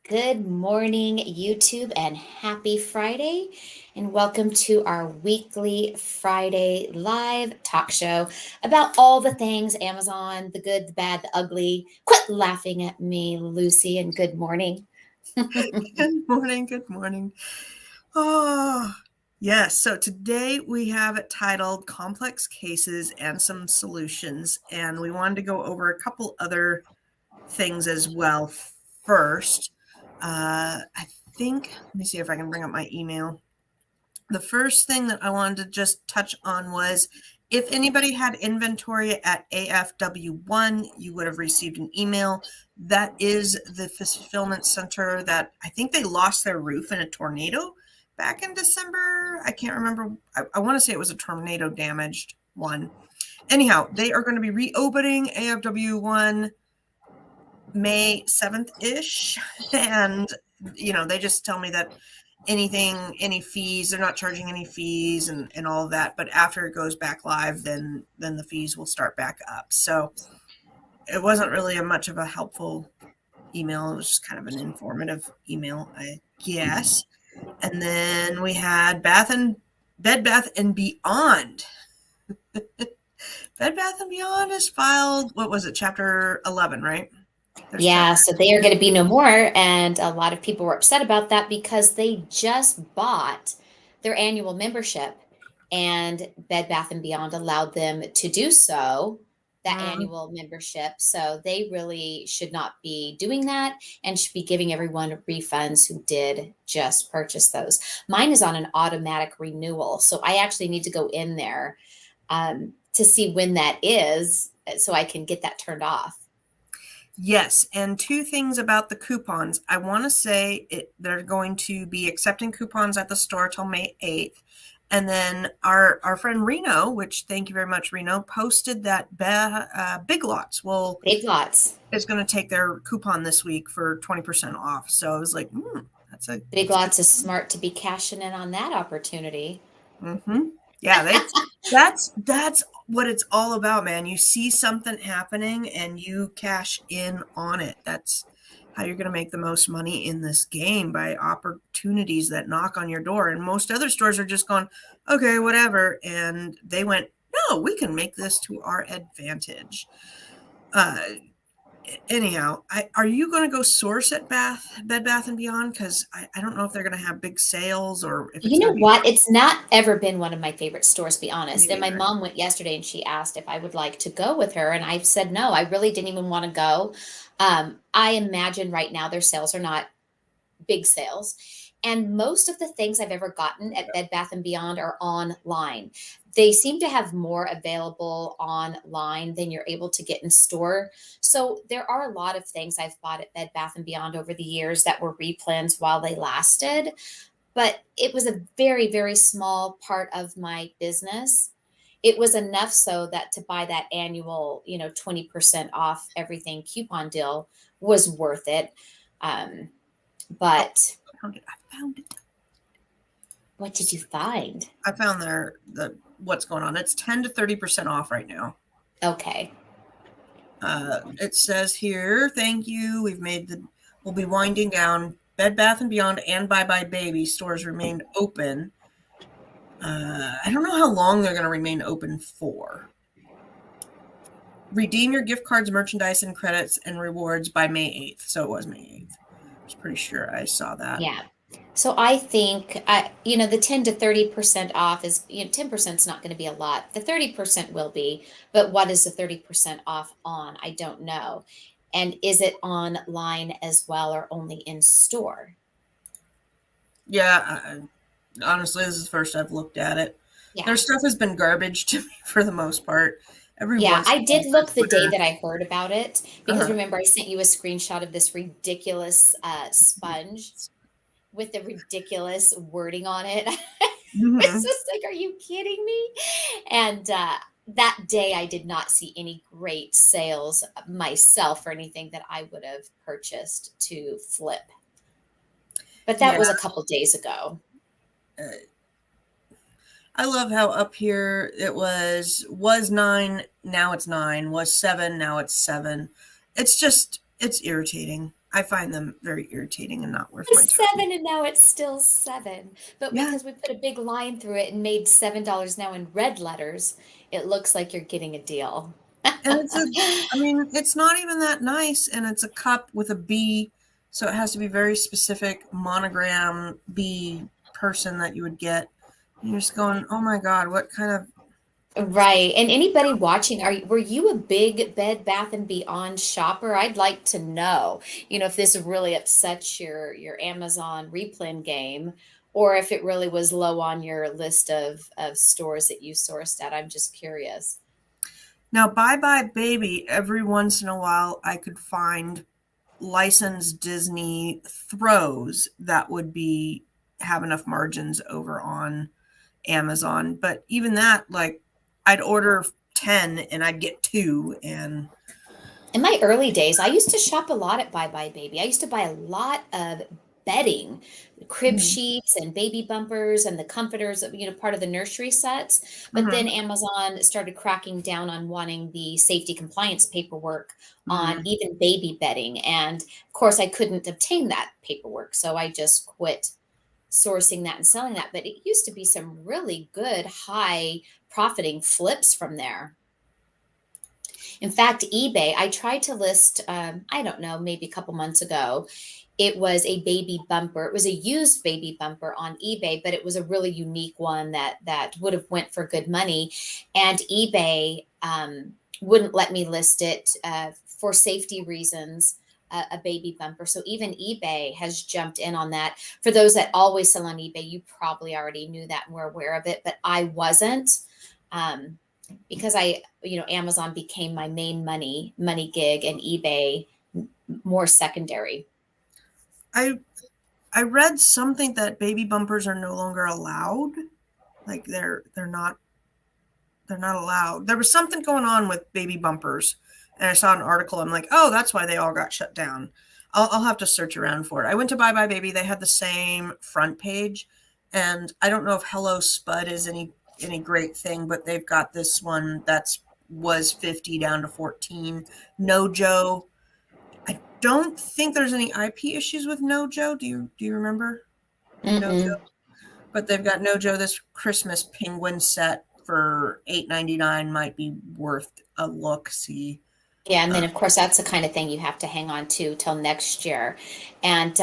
Good morning, YouTube, and happy Friday. And welcome to our weekly Friday live talk show about all the things Amazon, the good, the bad, the ugly. Quit laughing at me, Lucy, and good morning. Good morning. Good morning. Oh, yes. So today we have it titled Complex Cases and Some Solutions. And we wanted to go over a couple other things as well first. I think, let me see if I can bring up my email. The first thing that I wanted to just touch on was if anybody had inventory at AFW1, you would have received an email. That is the fulfillment center that I think they lost their roof in a tornado back in December. I can't remember. I want to say it was a tornado damaged one. Anyhow, they are going to be reopening AFW1 May 7th-ish. And, they just tell me that any fees, they're not charging any fees and all of that. But after it goes back live, then the fees will start back up. So it wasn't really much of a helpful email. It was just kind of an informative email, I guess. And then we had Bed Bath and Beyond. Bed Bath and Beyond has filed, what was it, Chapter 11, right? Yeah, so they are going to be no more. And a lot of people were upset about that because they just bought their annual membership and Bed Bath and Beyond allowed them to do so, that annual membership. So they really should not be doing that and should be giving everyone refunds who did just purchase those. Mine is on an automatic renewal. So I actually need to go in there to see when that is so I can get that turned off. Yes, and two things about the coupons. I want to say they're going to be accepting coupons at the store till May 8th. And then our friend Reno, which thank you very much, Reno, posted that Big Lots is going to take their coupon this week for 20% off. So I was like, Big Lots is smart to be cashing in on that opportunity. Mm-hmm. Yeah, that's what it's all about, man. You see something happening and you cash in on it. That's how you're going to make the most money in this game, by opportunities that knock on your door. And most other stores are just going, okay, whatever. And they went, no, we can make this to our advantage. Anyhow, are you going to go source at Bed Bath and Beyond? Because I don't know if they're going to have big sales or if it's You know going to be. what? It's not ever been one of my favorite stores, to be honest. Me And my either. mom went yesterday and she asked if I would like to go with her. And I said no, I really didn't even want to go. I imagine right now their sales are not big sales. And most of the things I've ever gotten at Bed Bath and Beyond are online. They seem to have more available online than you're able to get in store. So there are a lot of things I've bought at Bed Bath and Beyond over the years that were replens while they lasted, but it was a very, very small part of my business. It was enough so that to buy that annual, 20% off everything coupon deal was worth it. Um, Oh, but I found it. what did you find? I found what's going on. It's 10 to 30% off right now. Okay. It says here, thank you. We'll be winding down. Bed Bath and Beyond and Bye Bye Baby stores remained open. I don't know how long they're going to remain open for. Redeem your gift cards, merchandise, and credits and rewards by May 8th. So it was May 8th. I was pretty sure I saw that. Yeah. So I think the 10 to 30% off is, 10% is not going to be a lot. The 30% will be, but what is the 30% off on? I don't know. And is it online as well or only in store? Yeah, honestly, this is the first I've looked at it. Yeah. Their stuff has been garbage to me for the most part. Every Yeah, once in I a while did on look the day Twitter. that I heard about it because Uh-huh. remember I sent you a screenshot of this ridiculous sponge with the ridiculous wording on it. It's Mm-hmm. just like, are you kidding me? And that day, I did not see any great sales myself or anything that I would have purchased to flip. But that Yeah, was a couple days ago. uh, I love how up here it was 9, now it's 9, was 7, now it's 7. It's just It's irritating. I find them very irritating and not worth my It's time. 7 and now it's still 7. But Yeah. because we put a big line through it and made $7 now in red letters, it looks like you're getting a deal. And I mean, it's not even that nice. And it's a cup with a B. So it has to be very specific monogram B person that you would get. And you're just going, oh my God, what kind of. Right. And anybody watching, were you a big Bed Bath and Beyond shopper? I'd like to know, if this really upsets your Amazon replen game, or if it really was low on your list of stores that you sourced at. I'm just curious. Now, Bye Bye Baby, every once in a while, I could find licensed Disney throws that would be have enough margins over on Amazon. But even that, like, I'd order 10 and I'd get two. And In my early days, I used to shop a lot at Bye Bye Baby. I used to buy a lot of bedding, crib mm-hmm. sheets and baby bumpers and the comforters, part of the nursery sets. But then Amazon started cracking down on wanting the safety compliance paperwork on Mm. even baby bedding. And of course, I couldn't obtain that paperwork. So I just quit sourcing that and selling that. But it used to be some really good, high profiting flips from there. In fact, eBay, I tried to list, I don't know, maybe a couple months ago. It was a baby bumper. It was a used baby bumper on eBay, but it was a really unique one that would have went for good money. And eBay wouldn't let me list it for safety reasons. A baby bumper. So even eBay has jumped in on that. For those that always sell on eBay, you probably already knew that and were aware of it, but I wasn't. Um, because Amazon became my main money gig and eBay more secondary. I I read something that baby bumpers are no longer allowed. Like they're not allowed. There was something going on with baby bumpers, and I saw an article. I'm like, oh, that's why they all got shut down. I'll have to search around for it. I went to Bye Bye Baby. They had the same front page, and I don't know if Hello Spud is any great thing, but they've got this one that's was 50 down to 14. No Joe. I don't think there's any IP issues with No Joe. Do you remember No Joe? Mm-mm. But they've got No Joe. This Christmas penguin set for $8.99 might be worth a look. See, Yeah, and uh, then of course that's the kind of thing you have to hang on to till next year. And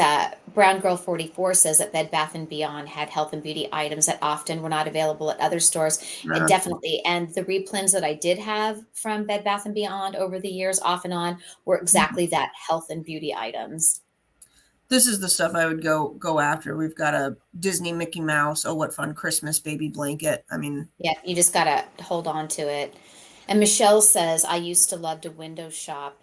Brown Girl 44 says that Bed Bath and Beyond had health and beauty items that often were not available at other stores. And uh, definitely, and the replens that I did have from Bed Bath and Beyond over the years, off and on, were exactly that, health and beauty items. this is the stuff I would go after. We've got a Disney Mickey Mouse. Oh, what fun Christmas baby blanket. I mean, Yeah, you just gotta hold on to it. And Michelle says, I used to love to window shop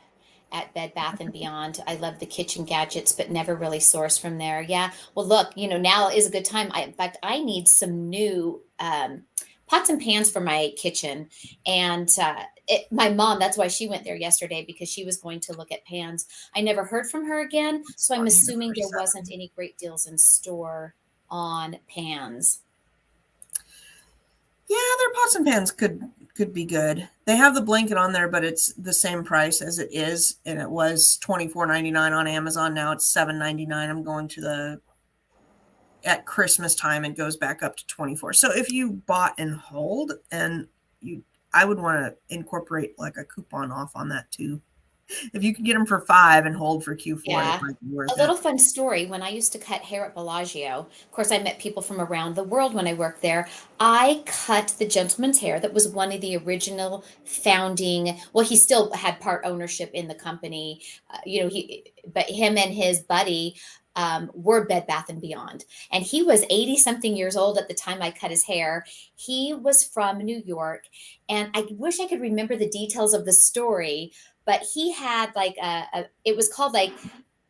at Bed Bath and Beyond. I love the kitchen gadgets, but never really source from there. Yeah. Well, look, now is a good time. In fact, I need some new pots and pans for my kitchen. And my mom, that's why she went there yesterday because she was going to look at pans. I never heard from her again. what's So I'm on here assuming for there wasn't 7? any great deals in store on pans. Yeah, their pots and pans could be good. They have the blanket on there, but it's the same price as it is, and it was $24.99 on Amazon. Now it's $7.99. I'm going to the at Christmas time it goes back up to 24. So if you bought and hold and you I would want to incorporate like a coupon off on that too. If you could get them for 5 and hold for Q4, it Yeah. might be A worth it. little fun story. When I used to cut hair at Bellagio, of course, I met people from around the world when I worked there. I cut the gentleman's hair that was one of the original founding. Well, he still had part ownership in the company. But him and his buddy were Bed Bath and Beyond. And he was 80 something years old at the time I cut his hair. He was from New York. And I wish I could remember the details of the story, but he had like it was called like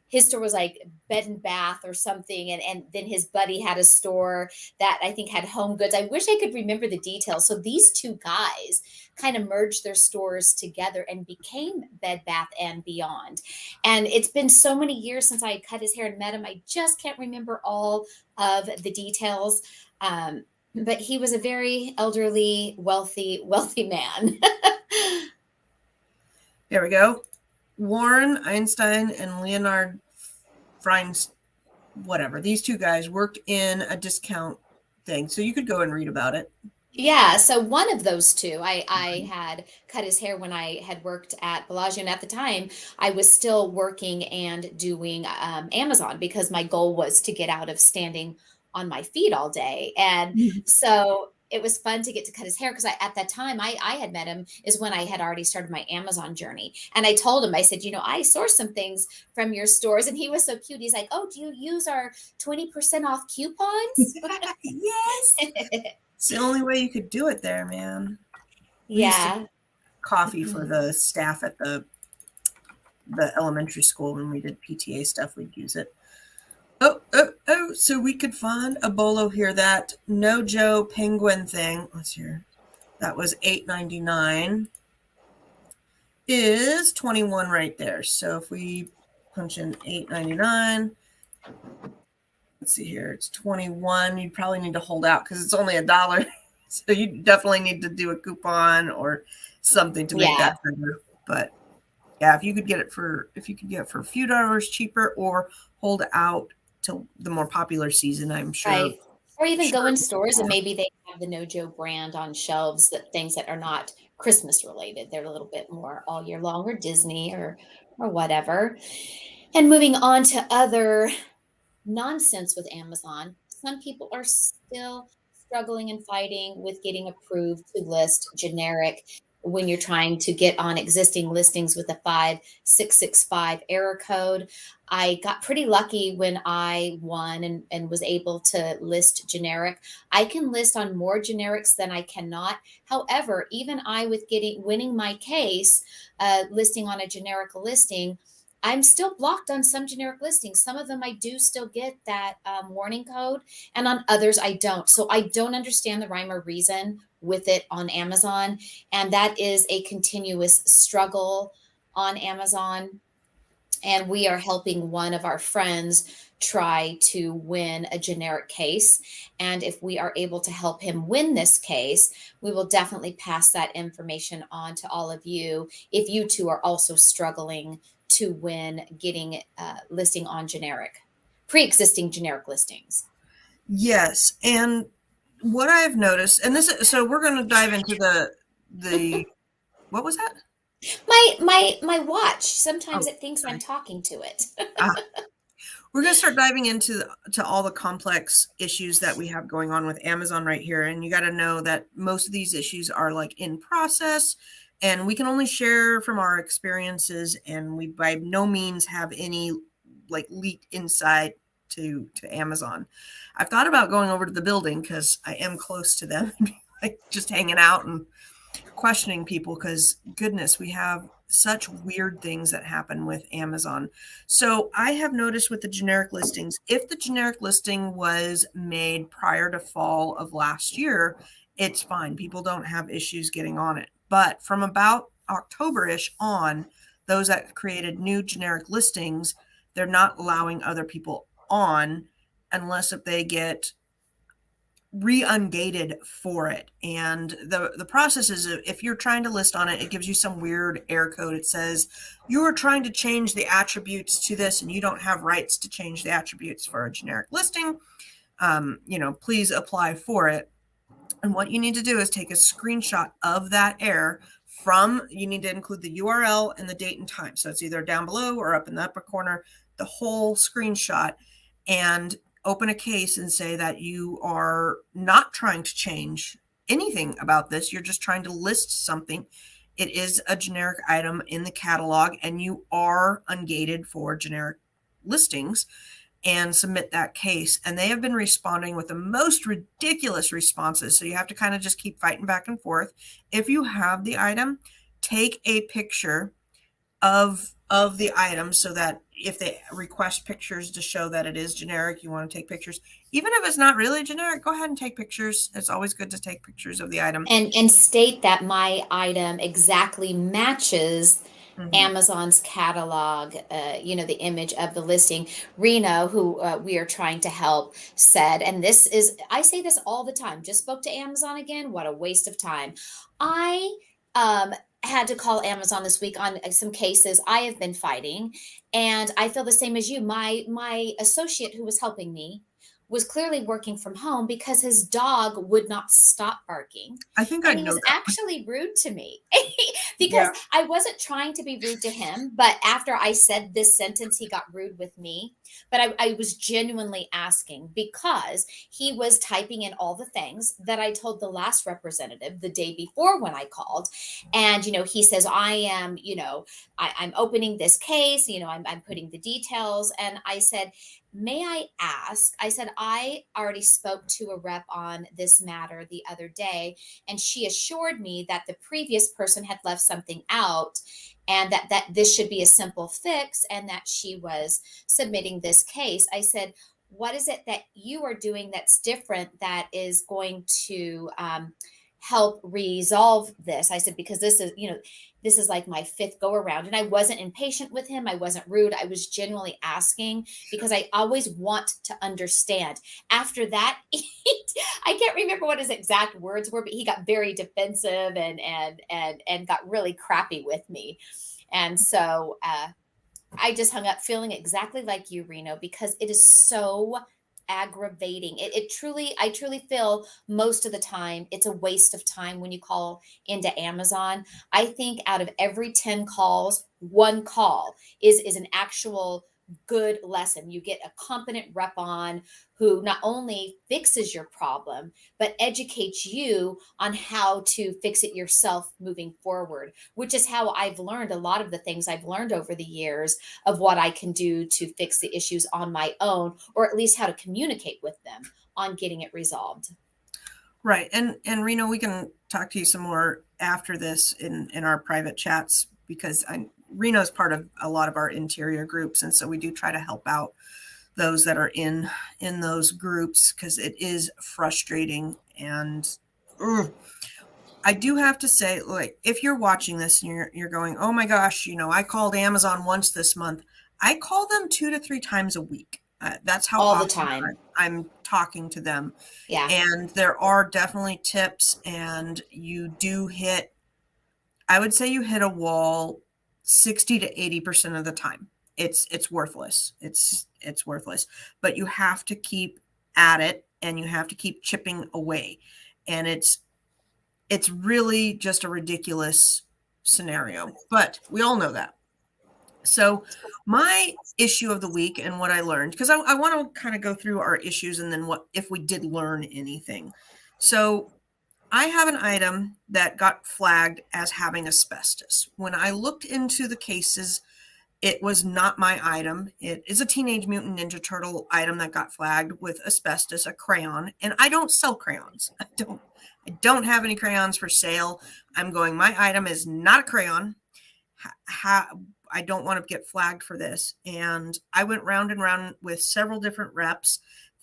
his store was like Bed and Bath or something, and then his buddy had a store that I think had home goods. I wish I could remember the details. So these two guys kind of merged their stores together and became Bed Bath and Beyond. And it's been so many years since I cut his hair and met him. I just can't remember all of the details. But he was a very elderly, wealthy man. There we go. Warren Einstein and Leonard Freinstein, whatever, these two guys worked in a discount thing. So you could go and read about it. Yeah, so one of those two, I had cut his hair when I had worked at Bellagio, and at the time, I was still working and doing Amazon because my goal was to get out of standing on my feet all day. And Mhm. so it was fun to get to cut his hair because at that time I had met him is when I had already started my Amazon journey. And I told him, I said, I sourced some things from your stores, and he was so cute. He's like, "Oh, do you use our 20% off coupons?" Yes. It's the only way you could do it there, man. We used to Yeah. coffee for Mhm. the staff at the elementary school when we did PTA stuff. We'd use it. Oh, oh, oh! So we could find a bolo here. That No Joe penguin thing. Let's hear. That was $8.99. Is 21 right there. So if we punch in $8.99, let's see here, it's 21. You'd probably need to hold out because it's only $1. So you definitely need to do a coupon or something to make Yeah. that better. But yeah, if you could get it for a few dollars cheaper or hold out till the more popular season, I'm sure. Right. Or even go in Sure. stores and maybe they have the NoJo brand on shelves, that things that are not Christmas related. They're a little bit more all year long, or Disney or whatever. And moving on to other nonsense with Amazon. Some people are still struggling and fighting with getting approved to list generic when you're trying to get on existing listings with a 5665 error code. I got pretty lucky when I won and was able to list generic. I can list on more generics than I cannot. However, even I, with getting winning my case, listing on a generic listing, I'm still blocked on some generic listings. Some of them I do still get that warning code, and on others I don't. So I don't understand the rhyme or reason with it on Amazon. And that is a continuous struggle on Amazon. And we are helping one of our friends try to win a generic case. And if we are able to help him win this case, we will definitely pass that information on to all of you if you two are also struggling to win getting listing on generic, pre-existing generic listings. Yes, and what I've noticed, and so we're going to dive into the what was that? My watch, sometimes Oh, it thinks I'm sorry. talking to it. Ah, we're going to start diving into to all the complex issues that we have going on with Amazon right here, and you got to know that most of these issues are like in process, and we can only share from our experiences, and we by no means have any like leaked insight to Amazon. I've thought about going over to the building because I am close to them, like just hanging out and questioning people because goodness, we have such weird things that happen with Amazon. So I have noticed with the generic listings, if the generic listing was made prior to fall of last year, it's fine. People don't have issues getting on it. But from about October-ish on, those that created new generic listings, they're not allowing other people on unless if they get re-ungated for it. And the process is, if you're trying to list on it, it gives you some weird error code. It says you are trying to change the attributes to this and you don't have rights to change the attributes for a generic listing. Please apply for it. And what you need to do is take a screenshot of that error. You need to include the URL and the date and time. So it's either down below or up in the upper corner, the whole screenshot, and open a case and say that you are not trying to change anything about this. You're just trying to list something. It is a generic item in the catalog and you are ungated for generic listings, and submit that case. And they have been responding with the most ridiculous responses. So you have to kind of just keep fighting back and forth. If you have the item, take a picture of the item so that if they request pictures to show that it is generic, you want to take pictures. Even if it's not really generic, go ahead and take pictures. It's always good to take pictures of the item. And state that my item exactly matches Mhm. Amazon's catalog, the image of the listing. Reno, who we are trying to help, said, and this is, I say this all the time, just spoke to Amazon again. What a waste of time. I had to call Amazon this week on some cases I have been fighting, and I feel the same as you. My associate who was helping me was clearly working from home because his dog would not stop barking, I think I and he know was that one. actually rude to me. Because Yeah. I wasn't trying to be rude to him, but after I said this sentence, he got rude with me. But I was genuinely asking because he was typing in all the things that I told the last representative the day before when I called. And, he says, I am, I'm opening this case, I'm putting the details. And I said, may I ask? I said, I already spoke to a rep on this matter the other day, and she assured me that the previous person had left something out, and that this should be a simple fix, and that she was submitting this case. I said, what is it that you are doing that's different that is going to help resolve this? I said, because this is like my fifth go around, and I wasn't impatient with him. I wasn't rude. I was genuinely asking because I always want to understand. After that, I can't remember what his exact words were, but he got very defensive and got really crappy with me. And so I just hung up feeling exactly like you, Reno, because it is so aggravating. I truly feel most of the time it's a waste of time when you call into Amazon. I think out of every 10 calls, one call is an actual good lesson. You get a competent rep on who not only fixes your problem, but educates you on how to fix it yourself moving forward, which is how I've learned a lot of the things I've learned over the years of what I can do to fix the issues on my own, or at least how to communicate with them on getting it resolved. Right. And Reno, we can talk to you some more after this in our private chats because Reno's part of a lot of our interior groups, and so we do try to help out those that are in those groups because it is frustrating. And I do have to say, like, if you're watching this and you're going, oh my gosh, I called Amazon once this month. I call them 2 to 3 times a week. That's how All the often time. I'm talking to them. Yeah. And there are definitely tips, and I would say you hit a wall 60 to 80% of the time. It's worthless. It's worthless. But you have to keep at it, and you have to keep chipping away. And it's really just a ridiculous scenario. But we all know that. So my issue of the week and what I learned, because I want to kind of go through our issues and then what if we did learn anything. So I have an item that got flagged as having asbestos. When I looked into the cases, it was not my item. It is a Teenage Mutant Ninja Turtle item that got flagged with asbestos, a crayon, and I don't sell crayons. I don't have any crayons for sale. I'm going, my item is not a crayon. I don't want to get flagged for this. And I went round and round with several different reps.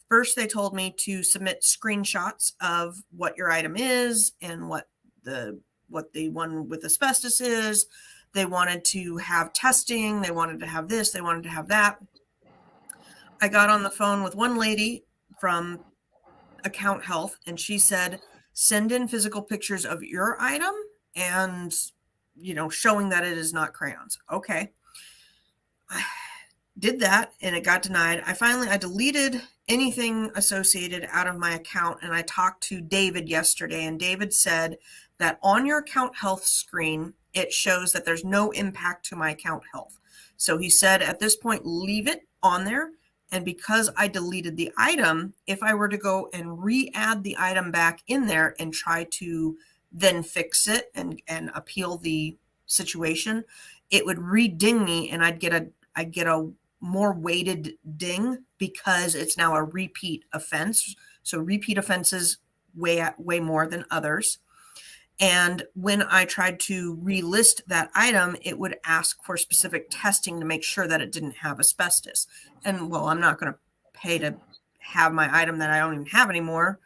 First, they told me to submit screenshots of what your item is and what the one with asbestos is. They wanted to have testing. They wanted to have this. They wanted to have that. I got on the phone with one lady from Account Health, and she said, send in physical pictures of your item and, showing that it is not crayons. Okay. I did that and it got denied. I deleted anything associated out of my account, and I talked to David yesterday, and David said that on your Account Health screen, it shows that there's no impact to my account health. So he said at this point, leave it on there. And because I deleted the item, if I were to go and re-add the item back in there and try to then fix it and appeal the situation, it would re-ding me, and I'd get a more weighted ding because it's now a repeat offense. So repeat offenses way more than others. And when I tried to relist that item, it would ask for specific testing to make sure that it didn't have asbestos. And well, I'm not going to pay to have my item that I don't even have anymore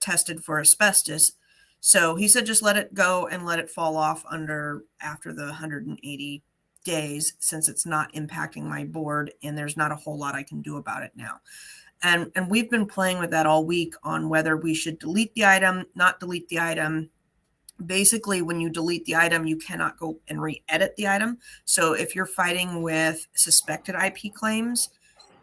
tested for asbestos. So he said, just let it go and let it fall off after the 180 days, since it's not impacting my board and there's not a whole lot I can do about it now. And we've been playing with that all week on whether we should delete the item, not delete the item. Basically, when you delete the item, you cannot go and re-edit the item. So if you're fighting with suspected IP claims,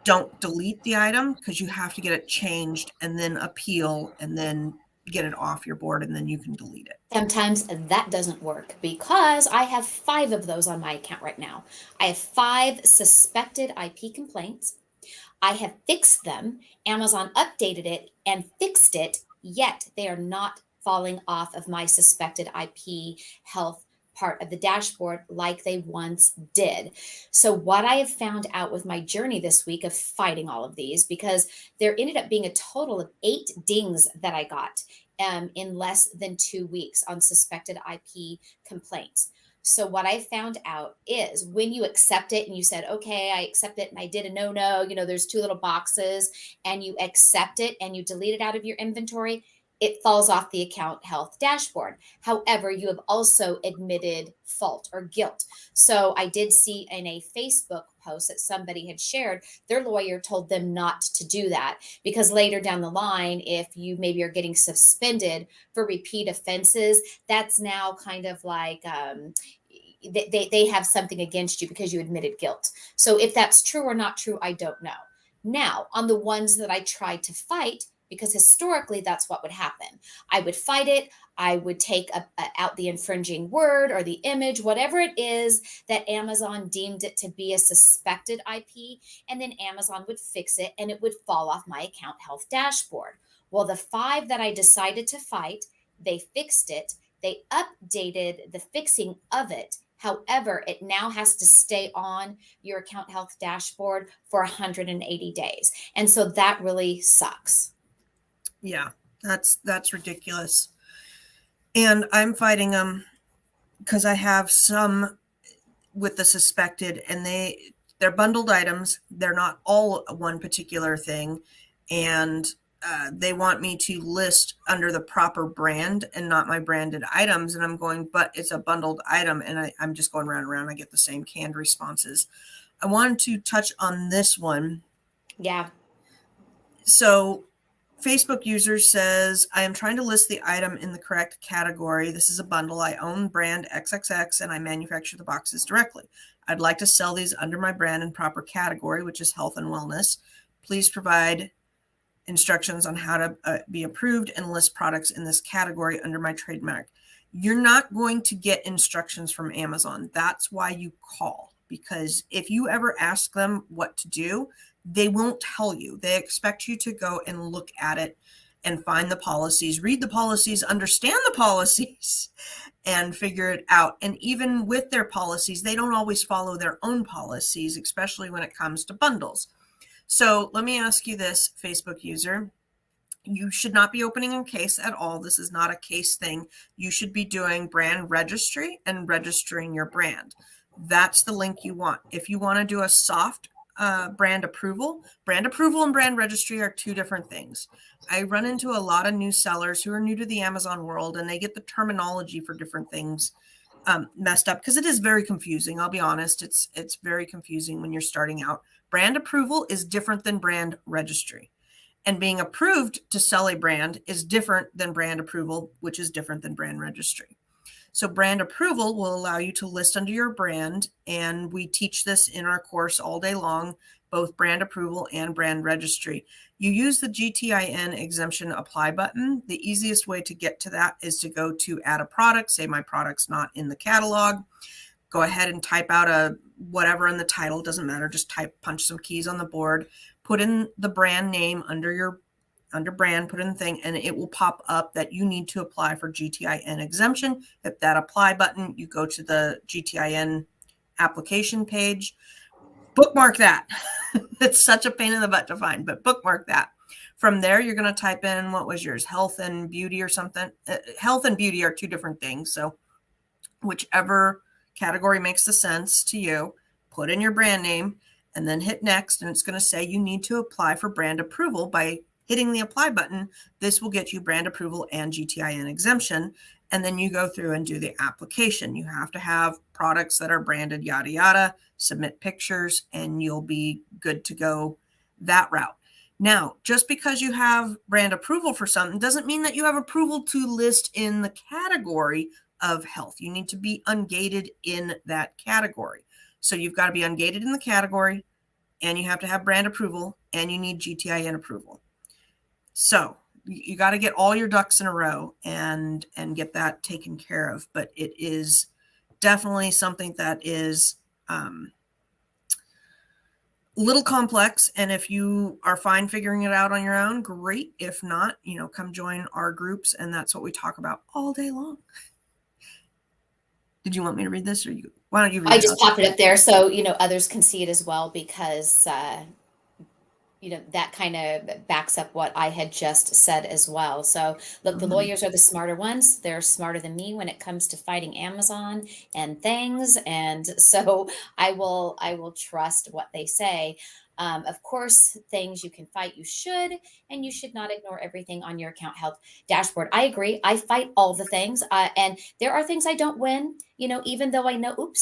don't delete the item, because you have to get it changed and then appeal and then get it off your board, and then you can delete it. Sometimes that doesn't work because I have 5 of those on my account right now. I have 5 suspected IP complaints. I have fixed them. Amazon updated it and fixed it, yet they are not falling off of my suspected IP health part of the dashboard like they once did. So, what I have found out with my journey this week of fighting all of these, because there ended up being a total of 8 dings that I got in less than 2 weeks on suspected IP complaints. So what I found out is when you accept it and you said, okay, I accept it and I did a no, there's 2 little boxes and you accept it and you delete it out of your inventory, it falls off the account health dashboard. However, you have also admitted fault or guilt. So I did see in a Facebook post that somebody had shared, their lawyer told them not to do that because later down the line, if you maybe are getting suspended for repeat offenses, that's now kind of like they have something against you because you admitted guilt. So if that's true or not true, I don't know. Now, on the ones that I tried to fight, because historically that's what would happen. I would fight it. I would take out the infringing word or the image, whatever it is that Amazon deemed it to be a suspected IP, and then Amazon would fix it and it would fall off my account health dashboard. Well, the 5 that I decided to fight, they fixed it. They updated the fixing of it. However, it now has to stay on your account health dashboard for 180 days. And so that really sucks. Yeah, that's ridiculous. And I'm fighting them because I have some with the suspected, and they're bundled items. They're not all one particular thing, and they want me to list under the proper brand and not my branded items. And I'm going, but it's a bundled item, and I'm just going round and round. I get the same canned responses. I wanted to touch on this one. Yeah. So Facebook user says, I am trying to list the item in the correct category. This is a bundle. I own brand XXX and I manufacture the boxes directly. I'd like to sell these under my brand and proper category, which is health and wellness. Please provide instructions on how to be approved and list products in this category under my trademark. You're not going to get instructions from Amazon. That's why you call, because if you ever ask them what to do, they won't tell you. They expect you to go and look at it and find the policies, read the policies, understand the policies, and figure it out. And even with their policies, they don't always follow their own policies, especially when it comes to bundles. So let me ask you this, Facebook user. You should not be opening a case at all. This is not a case thing. You should be doing brand registry and registering your brand. That's the link you want. If you want to do a soft brand approval and brand registry are 2 different things. I run into a lot of new sellers who are new to the Amazon world, and they get the terminology for different things messed up because it is very confusing. I'll be honest. It's very confusing when you're starting out. Brand approval is different than brand registry. And being approved to sell a brand is different than brand approval, which is different than brand registry. So brand approval will allow you to list under your brand. And we teach this in our course all day long, both brand approval and brand registry. You use the GTIN exemption apply button. The easiest way to get to that is to go to add a product, say my product's not in the catalog. Go ahead and type out a whatever in the title, doesn't matter, just punch some keys on the board, put in the brand name under brand, put in the thing, and it will pop up that you need to apply for GTIN exemption. Hit that apply button, you go to the GTIN application page, bookmark that. It's such a pain in the butt to find, but bookmark that. From there, you're going to type in, what was yours, health and beauty or something. Health and beauty are 2 different things. So whichever category makes the sense to you, put in your brand name and then hit next. And it's going to say you need to apply for brand approval. By hitting the apply button, this will get you brand approval and GTIN exemption. And then you go through and do the application. You have to have products that are branded, yada, yada, submit pictures, and you'll be good to go that route. Now, just because you have brand approval for something doesn't mean that you have approval to list in the category of health. You need to be ungated in that category. So you've got to be ungated in the category, and you have to have brand approval, and you need GTIN approval. So you got to get all your ducks in a row and get that taken care of. But it is definitely something that is a little complex. And if you are fine figuring it out on your own, great. If not, come join our groups, and that's what we talk about all day long. Did you want me to read this, or why don't you read I it just out? popped it up there so others can see it as well, because that kind of backs up what I had just said as well. So, look, the Mhm. lawyers are the smarter ones. They're smarter than me when it comes to fighting Amazon and things. And so I will trust what they say. Of course, things you can fight, you should, and you should not ignore everything on your account health dashboard. I agree. I fight all the things, and there are things I don't win. Even though I know,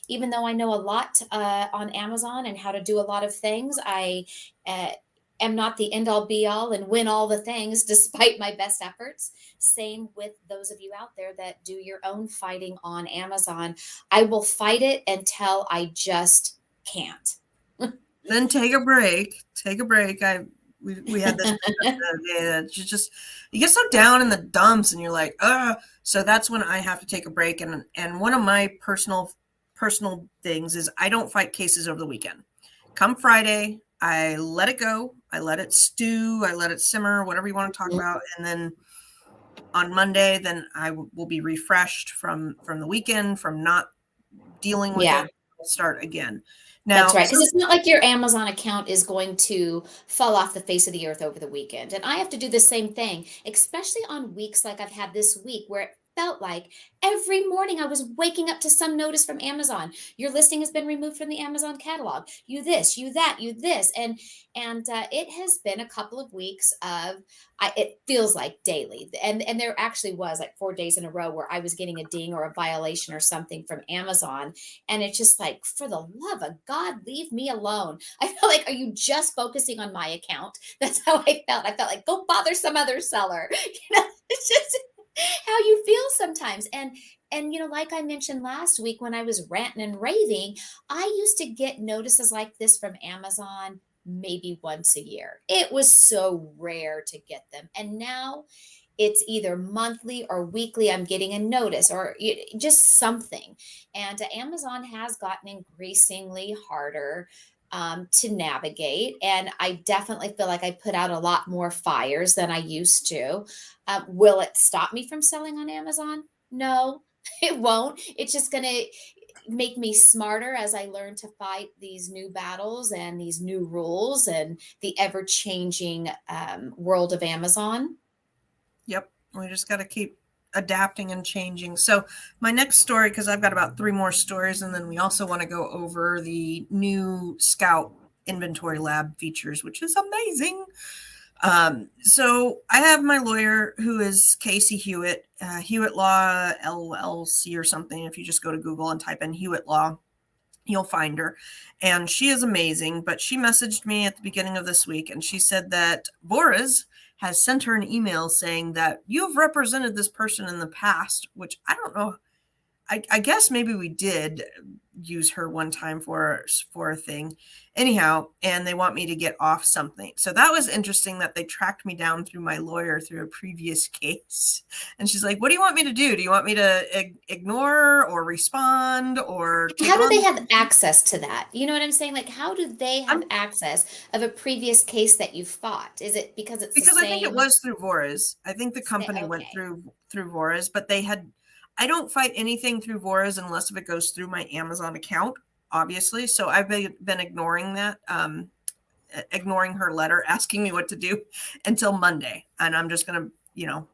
even though I know a lot on Amazon and how to do a lot of things, I uh, am not the end all be all and win all the things despite my best efforts. Same with those of you out there that do your own fighting on Amazon. I will fight it until I just can't. Then take a break. Take a break. We had this discussion the other day that you get so down in the dumps, and you're like, ugh. So that's when I have to take a break. And one of my personal things is I don't fight cases over the weekend. Come Friday, I let it go. I let it stew. I let it simmer, whatever you want to talk about. And then on Monday, then I will be refreshed from the weekend, from not dealing with Yeah. it. I'll start again. That's Now, right, because it's not like your Amazon account is going to fall off the face of the earth over the weekend. And I have to do the same thing, especially on weeks like I've had this week where it felt like every morning I was waking up to some notice from Amazon. Your listing has been removed from the Amazon catalog. You this, you that, you this, and it has been a couple of weeks of it feels like daily, and there actually was like 4 days in a row where I was getting a ding or a violation or something from Amazon, and it's just like, for the love of God, leave me alone. I feel like, are you just focusing on my account? That's how I felt. I felt like, go bother some other seller. It's just how you feel sometimes. And like I mentioned last week when I was ranting and raving, I used to get notices like this from Amazon maybe once a year. It was so rare to get them. And now it's either monthly or weekly. I'm getting a notice or just something. And Amazon has gotten increasingly harder to navigate. And I definitely feel like I put out a lot more fires than I used to. Will it stop me from selling on Amazon? No, it won't. It's just going to make me smarter as I learn to fight these new battles and these new rules and the ever changing world of Amazon. yep, we just got to keep adapting and changing. So my next story, because I've got about 3 more stories, and then we also want to go over the new Scout inventory lab features, which is amazing. So I have my lawyer, who is Casey Hewitt, Hewitt Law LLC or something. If you just go to Google and type in Hewitt Law, you'll find her. And she is amazing. But she messaged me at the beginning of this week, and she said that Boris has sent her an email saying that you've represented this person in the past, which I don't know. I guess maybe we did use her one time for a thing. Anyhow, and they want me to get off something. So that was interesting that they tracked me down through my lawyer through a previous case. And she's like, what do you want me to do? Do you want me to ignore or respond or take How do on? they have access to that? You know what I'm saying? Like, how do they have I'm access of a previous case that you fought? Is it because it's the Because I think it same? was through Vores. I think the company went Okay. through Vores, but they had. I don't fight anything through Vores unless if it goes through my Amazon account, obviously. So I've been ignoring that, ignoring her letter asking me what to do until Monday, and I'm just gonna,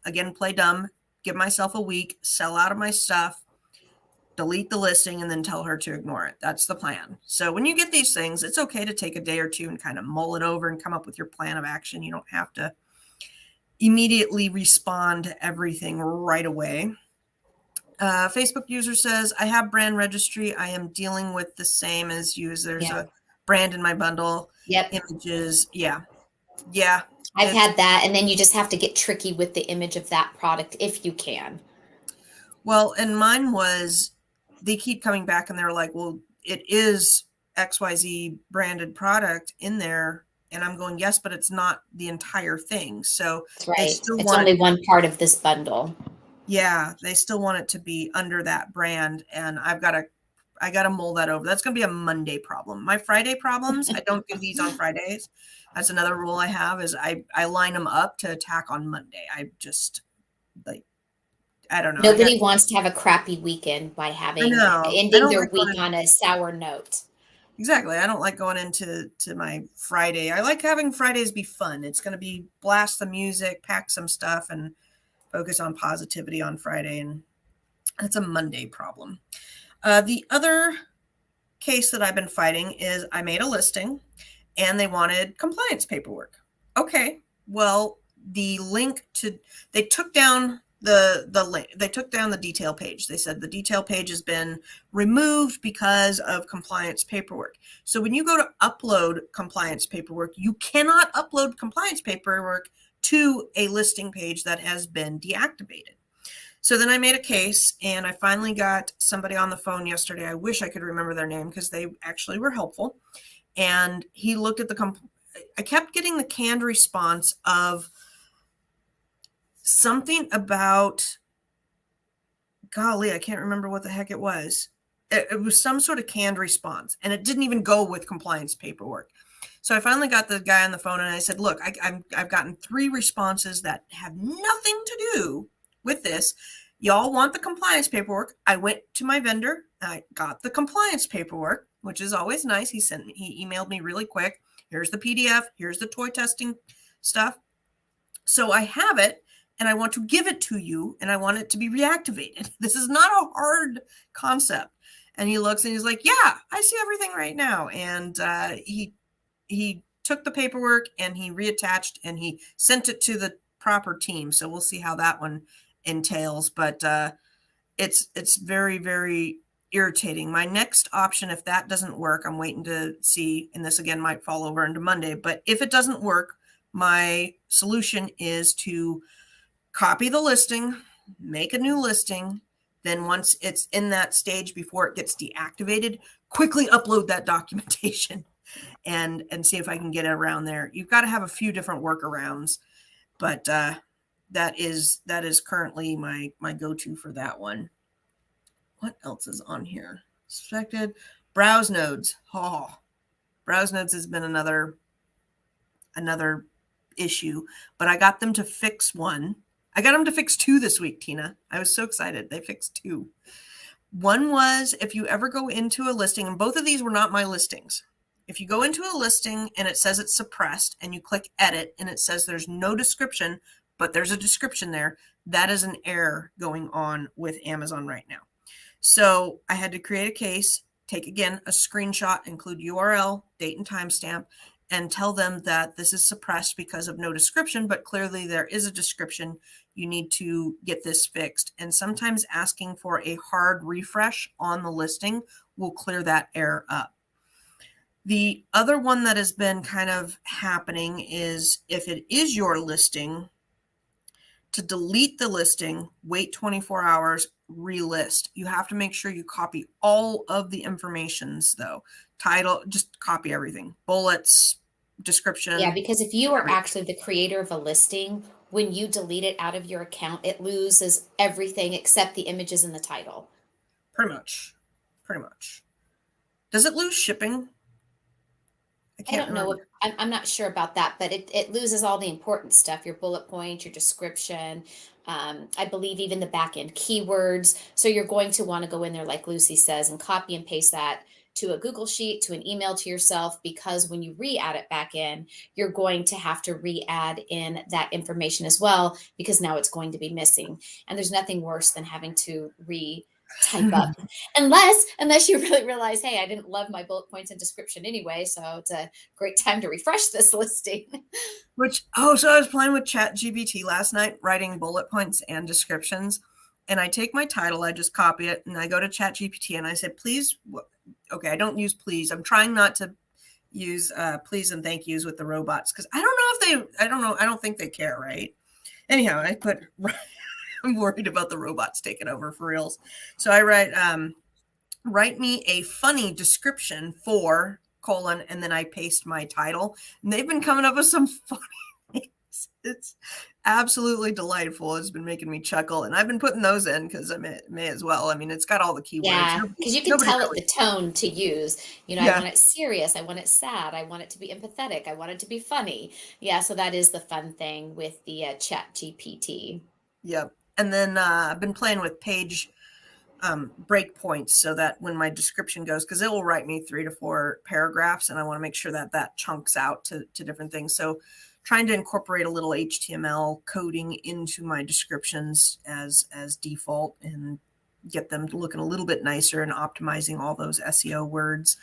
again, play dumb, give myself a week, sell out of my stuff, delete the listing, and then tell her to ignore it. That's the plan. So when you get these things, it's okay to take a day or two and kind of mull it over and come up with your plan of action. You don't have to immediately respond to everything right away. Facebook user says, I have brand registry. I am dealing with the same as you. As there's Yeah. a brand in my bundle, Yep. images. Yeah. Yeah, I've it's had that, and then you just have to get tricky with the image of that product if you can. well, and mine was they keep coming back and they're like, well, it is XYZ branded product in there. And I'm going, yes, but it's not the entire thing. So That's they right. still It's want it. only one part of this bundle. Yeah, they still want it to be under that brand. And I gotta mull that over. That's gonna be a Monday problem. My Friday problems, I don't do these on Fridays. That's another rule I have is I line them up to attack on Monday. I just like I don't know. Nobody wants to have a crappy weekend by I having know. I ending don't their like going week on a sour note. exactly. I don't like going into my Friday. I like having Fridays be fun. It's going to be blast the music, pack some stuff, and focus on positivity on Friday. And that's a Monday problem. The other case that I've been fighting is I made a listing and they wanted compliance paperwork. Okay, well, the link to they took down the link. They took down the detail page. They said the detail page has been removed because of compliance paperwork. So when you go to upload compliance paperwork, you cannot upload compliance paperwork to a listing page that has been deactivated. So then I made a case and I finally got somebody on the phone yesterday. I wish I could remember their name because they actually were helpful. And he looked at I kept getting the canned response of something about, golly, I can't remember what the heck it was. It was some sort of canned response and it didn't even go with compliance paperwork. So I finally got the guy on the phone and I said, look, I've gotten 3 responses that have nothing to do with this. Y'all want the compliance paperwork. I went to my vendor. I got the compliance paperwork, which is always nice. He emailed me really quick. Here's the PDF. Here's the toy testing stuff. So I have it and I want to give it to you and I want it to be reactivated. This is not a hard concept. And he looks and he's like, yeah, I see everything right now. And he took the paperwork and he reattached and he sent it to the proper team. So we'll see how that one entails. But it's very, very irritating. My next option, if that doesn't work, I'm waiting to see, and this again might fall over into Monday, but if it doesn't work, my solution is to copy the listing, make a new listing. Then once it's in that stage before it gets deactivated, quickly upload that documentation and see if I can get it around there. You've got to have a few different workarounds, but that is currently my go-to for that one. What else is on here? Suspected browse nodes. Oh, browse nodes has been another issue, but I got them to fix one. I got them to fix 2 this week, Tina. I was so excited. They fixed 2. One was if you ever go into a listing, and both of these were not my listings. If you go into a listing and it says it's suppressed and you click edit and it says there's no description, but there's a description there, that is an error going on with Amazon right now. So I had to create a case, take again a screenshot, include URL, date and timestamp, and tell them that this is suppressed because of no description, but clearly there is a description. You need to get this fixed. And sometimes asking for a hard refresh on the listing will clear that error up. The other one that has been kind of happening is if it is your listing, to delete the listing, wait 24 hours, relist. You have to make sure you copy all of the informations though. Title, just copy everything. Bullets, description. Yeah, because if you are Everything. actually the creator of a listing, when you delete it out of your account, it loses everything except the images and the title. Pretty much. Pretty much. Does it lose shipping? I I can't don't know. remember. I'm not sure about that, but it loses all the important stuff, your bullet points, your description. I believe even the back end keywords. So you're going to want to go in there, like Lucy says, and copy and paste that to a Google Sheet, to an email to yourself, because when you re-add it back in, you're going to have to re-add in that information as well, because now it's going to be missing. And there's nothing worse than having to type up, unless you really realize, hey, I didn't love my bullet points and description anyway, so it's a great time to refresh this listing. So I was playing with Chat GPT last night, writing bullet points and descriptions. And I take my title, I just copy it, and I go to Chat GPT and I said, please, okay, I don't use please. I'm trying not to use please and thank yous with the robots because I don't know if they, I don't know, I don't think they care, right? Anyhow, I put, I'm worried about the robots taking over for reals. So I write, write me a funny description for colon, and then I paste my title. And they've been coming up with some funny things. It's absolutely delightful. It's been making me chuckle. And I've been putting those in because I may as well. I mean, it's got all the keywords. Yeah, because you can Nobody tell it really, the tone to use. I yeah, want it serious, I want it sad, I want it to be empathetic, I want it to be funny. Yeah, so that is the fun thing with the Chat GPT. yep. And then I've been playing with page breakpoints so that when my description goes, because it will write me 3 to 4 paragraphs, and I want to make sure that that chunks out to different things. So trying to incorporate a little HTML coding into my descriptions as default and get them looking a little bit nicer and optimizing all those SEO words.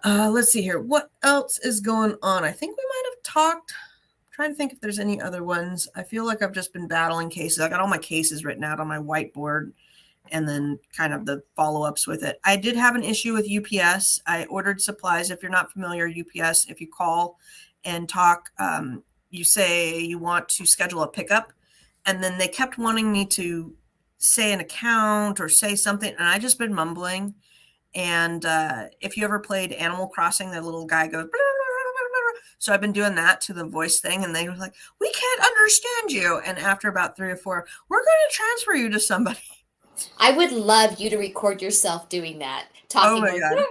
Let's see here. What else is going on? I think we might have talked. I'm trying to think if there's any other ones. I feel like I've just been battling cases. I got all my cases written out on my whiteboard and then kind of the follow-ups with it. I did have an issue with UPS. I ordered supplies. If you're not familiar, UPS, if you call and talk, you say you want to schedule a pickup, and then they kept wanting me to say an account or say something, and I just been mumbling. And if you ever played Animal Crossing, the little guy goes, so I've been doing that to the voice thing, and they were like, we can't understand you. And after about 3 or 4, we're going to transfer you to somebody. I would love you to record yourself doing that, Oh talking, my going, God.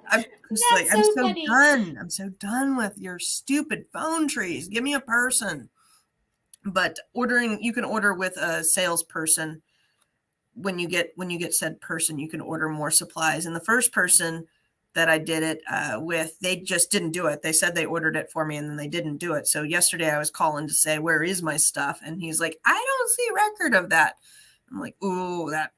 I'm just like, that's I'm so so funny. done. I'm so done with your stupid phone trees. Give me a person. But ordering, you can order with a salesperson. When you get said person, you can order more supplies. And the first person that I did it with, they just didn't do it. They said they ordered it for me and then they didn't do it. So yesterday I was calling to say, where is my stuff? And he's like, I don't see record of that. I'm like, ooh, that,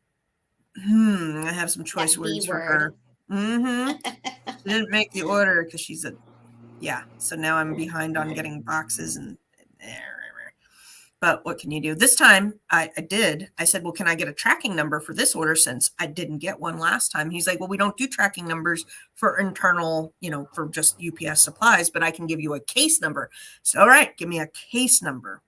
I have some choice That B words for word. her. Mm-hmm. She didn't make the order because she's a, yeah. So now I'm behind on getting boxes and but what can you do? This time I did. I said, well, can I get a tracking number for this order since I didn't get one last time? He's like, well, we don't do tracking numbers for internal, for just UPS supplies, but I can give you a case number. So, all right, give me a case number.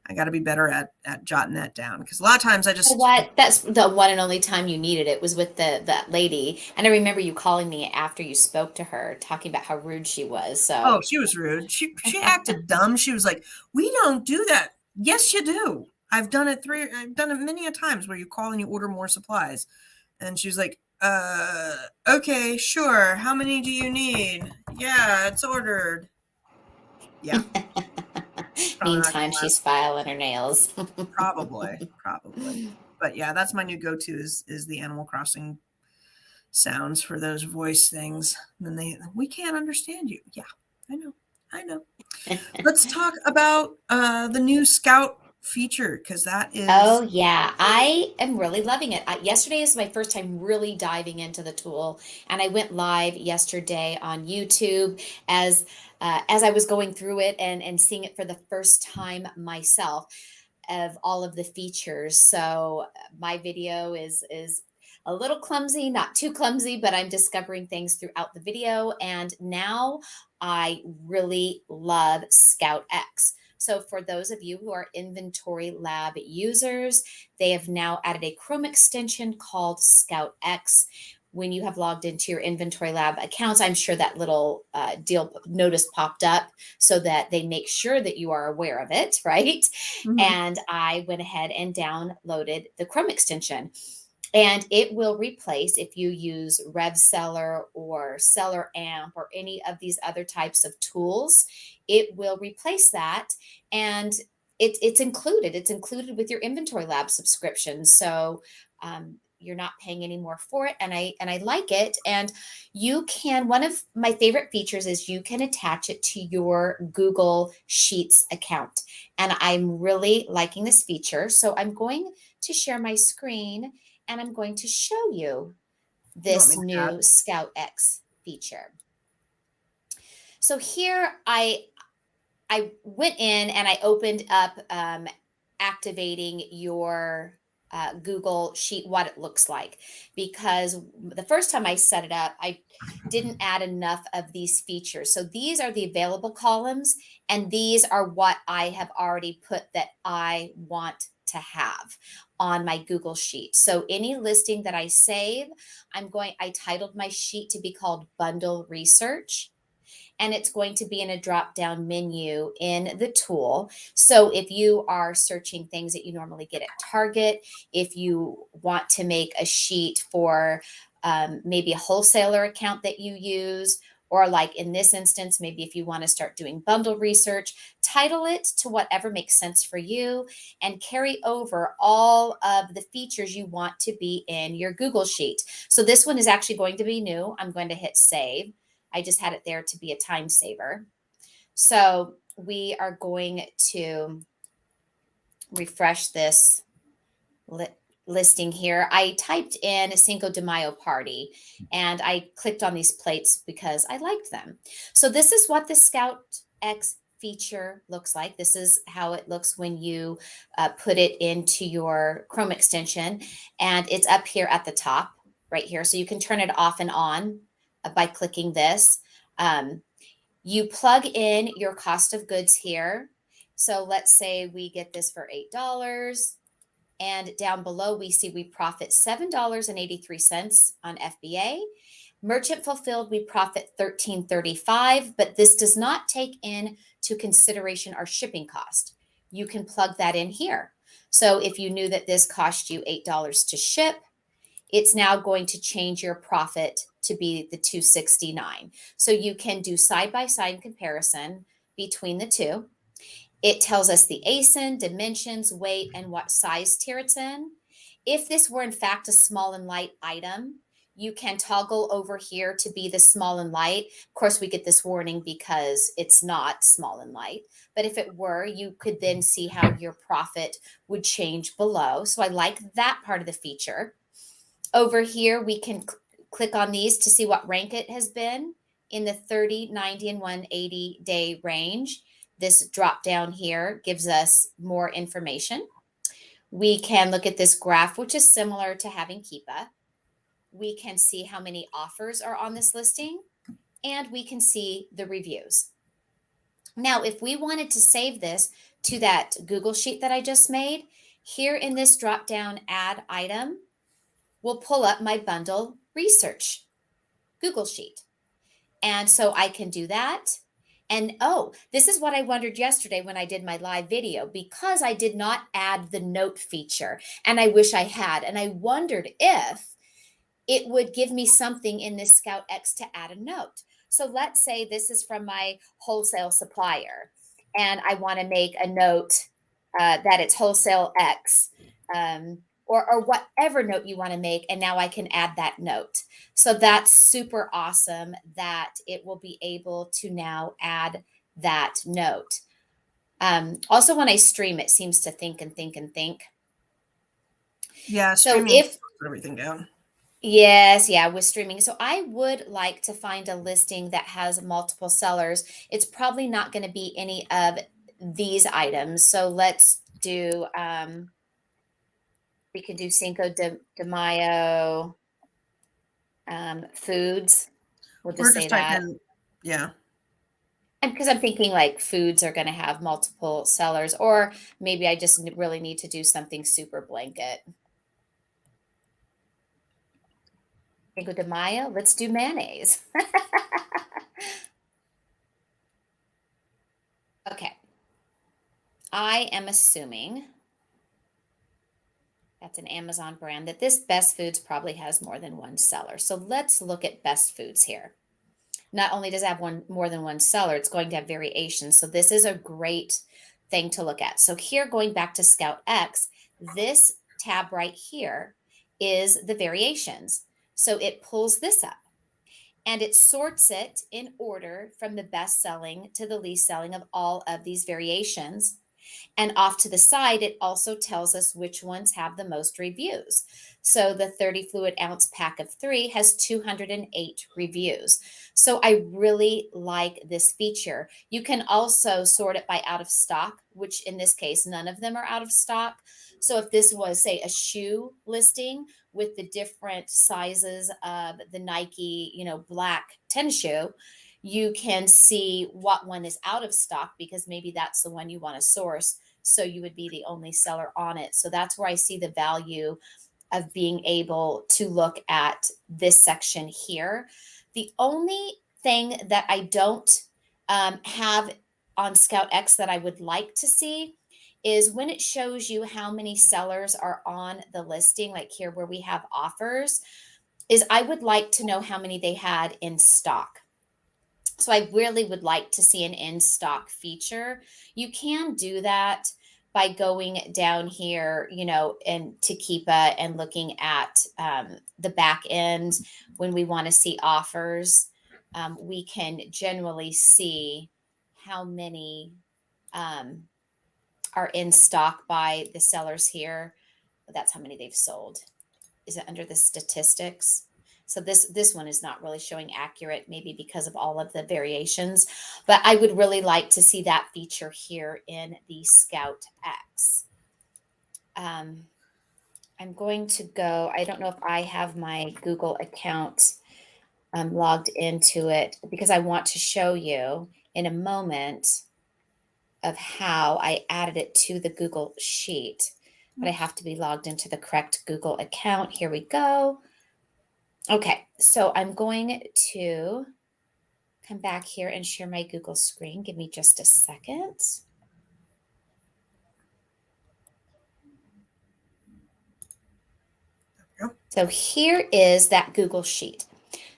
I got to be better at jotting that down because a lot of times You know what? That's the one and only time you needed it was with that lady. And I remember you calling me after you spoke to her, talking about how rude she was. oh, So she was rude. She acted dumb. She was like, we don't do that. Yes, you do. I've done it many a times where you call and you order more supplies. And she was like, okay, sure. How many do you need? Yeah, it's ordered. Yeah, probably not meantime, gonna she's last. filing her nails. Probably. But yeah, that's my new go-to is the Animal Crossing sounds for those voice things. And then we can't understand you. Yeah, I know. I know. Let's talk about the new Scout feature because that is Oh, yeah. I am really loving it. Yesterday is my first time really diving into the tool, and I went live yesterday on YouTube as I was going through it and seeing it for the first time myself of all of the features. So my video is a little clumsy, not too clumsy, but I'm discovering things throughout the video. And now I really love Scout X. So for those of you who are Inventory Lab users, they have now added a Chrome extension called Scout X. When you have logged into your Inventory Lab accounts, I'm sure that little deal notice popped up so that they make sure that you are aware of it, right? Mhm. And I went ahead and downloaded the Chrome extension. And it will replace, if you use RevSeller or Seller Amp or any of these other types of tools, it will replace that. And it's included. It's included with your Inventory Lab subscription. So you're not paying any more for it. And I like it. And you can, one of my favorite features is you can attach it to your Google Sheets account. And I'm really liking this feature. So I'm going to share my screen and I'm going to show you You want me this to add? new Scout X feature. So here I went in and I opened up activating your Google Sheet what it looks like. Because the first time I set it up, I didn't add enough of these features. So these are the available columns, and these are what I have already put that I want to have on my Google Sheet. So any listing that I save, I titled my sheet to be called Bundle Research, and it's going to be in a drop down menu in the tool. So if you are searching things that you normally get at Target, if you want to make a sheet for maybe a wholesaler account that you use, or like in this instance, maybe if you want to start doing bundle research, title it to whatever makes sense for you and carry over all of the features you want to be in your Google Sheet. So this one is actually going to be new. I'm going to hit save. I just had it there to be a time saver. So we are going to refresh this listing here. I typed in a Cinco de Mayo party and I clicked on these plates because I liked them. So this is what the Scout X feature looks like. This is how it looks when you put it into your Chrome extension, and it's up here at the top right here. So you can turn it off and on by clicking this. You plug in your cost of goods here. So let's say we get this for $8. And down below, we see we profit $7.83 on FBA. Merchant fulfilled, we profit $13.35, but this does not take into consideration our shipping cost. You can plug that in here. So if you knew that this cost you $8 to ship, it's now going to change your profit to be the $2.69. So you can do side-by-side comparison between the two. It tells us the ASIN, dimensions, weight, and what size tier it's in. If this were in fact a small and light item, you can toggle over here to be the small and light. Of course, we get this warning because it's not small and light. But if it were, you could then see how your profit would change below. So I like that part of the feature. Over here, we can click on these to see what rank it has been in the 30, 90, and 180 day range. This drop down here gives us more information. We can look at this graph, which is similar to having Keepa. We can see how many offers are on this listing, and we can see the reviews. Now, if we wanted to save this to that Google Sheet that I just made, here in this drop down add item, we'll pull up my bundle research Google Sheet. And so I can do that. And oh, this is what I wondered yesterday when I did my live video, because I did not add the note feature, and I wish I had. And I wondered if it would give me something in this Scout X to add a note. So let's say this is from my wholesale supplier, and I want to make a note that it's wholesale X. Or whatever note you want to make. And now I can add that note. So that's super awesome that it will be able to now add that note. Also, when I stream, it seems to think and think and think. Yeah, So streaming put everything down. Yes, yeah, with streaming. So I would like to find a listing that has multiple sellers. It's probably not going to be any of these items. So let's do we can do Cinco de Mayo foods. We'll Or just say just type that. in, yeah. And because I'm thinking like foods are going to have multiple sellers, or maybe I just really need to do something super blanket. Cinco de Mayo, let's do mayonnaise. Okay. I am assuming that's an Amazon brand, that this Best Foods probably has more than one seller. So let's look at Best Foods here. Not only does it have more than one seller, it's going to have variations. So this is a great thing to look at. So here, going back to Scout X, this tab right here is the variations. So it pulls this up and it sorts it in order from the best selling to the least selling of all of these variations. And off to the side, it also tells us which ones have the most reviews. So the 30 fluid ounce pack of 3 has 208 reviews. So I really like this feature. You can also sort it by out of stock, which in this case, none of them are out of stock. So if this was, say, a shoe listing with the different sizes of the Nike, black tennis shoe, you can see what one is out of stock because maybe that's the one you want to source. So you would be the only seller on it. So that's where I see the value of being able to look at this section here. The only thing that I don't have on Scout X that I would like to see is when it shows you how many sellers are on the listing, like here where we have offers, is I would like to know how many they had in stock. So I really would like to see an in stock feature. You can do that by going down here, and to Keepa and looking at the back end when we want to see offers. We can generally see how many um, are in stock by the sellers here. That's how many they've sold. Is it under the statistics? So this one is not really showing accurate, maybe because of all of the variations, but I would really like to see that feature here in the Scout X. I'm going to go, I don't know if I have my Google account logged into it because I want to show you in a moment of how I added it to the Google Sheet, but I have to be logged into the correct Google account. Here we go. Okay, so I'm going to come back here and share my Google screen. Give me just a second. Yep. So here is that Google Sheet.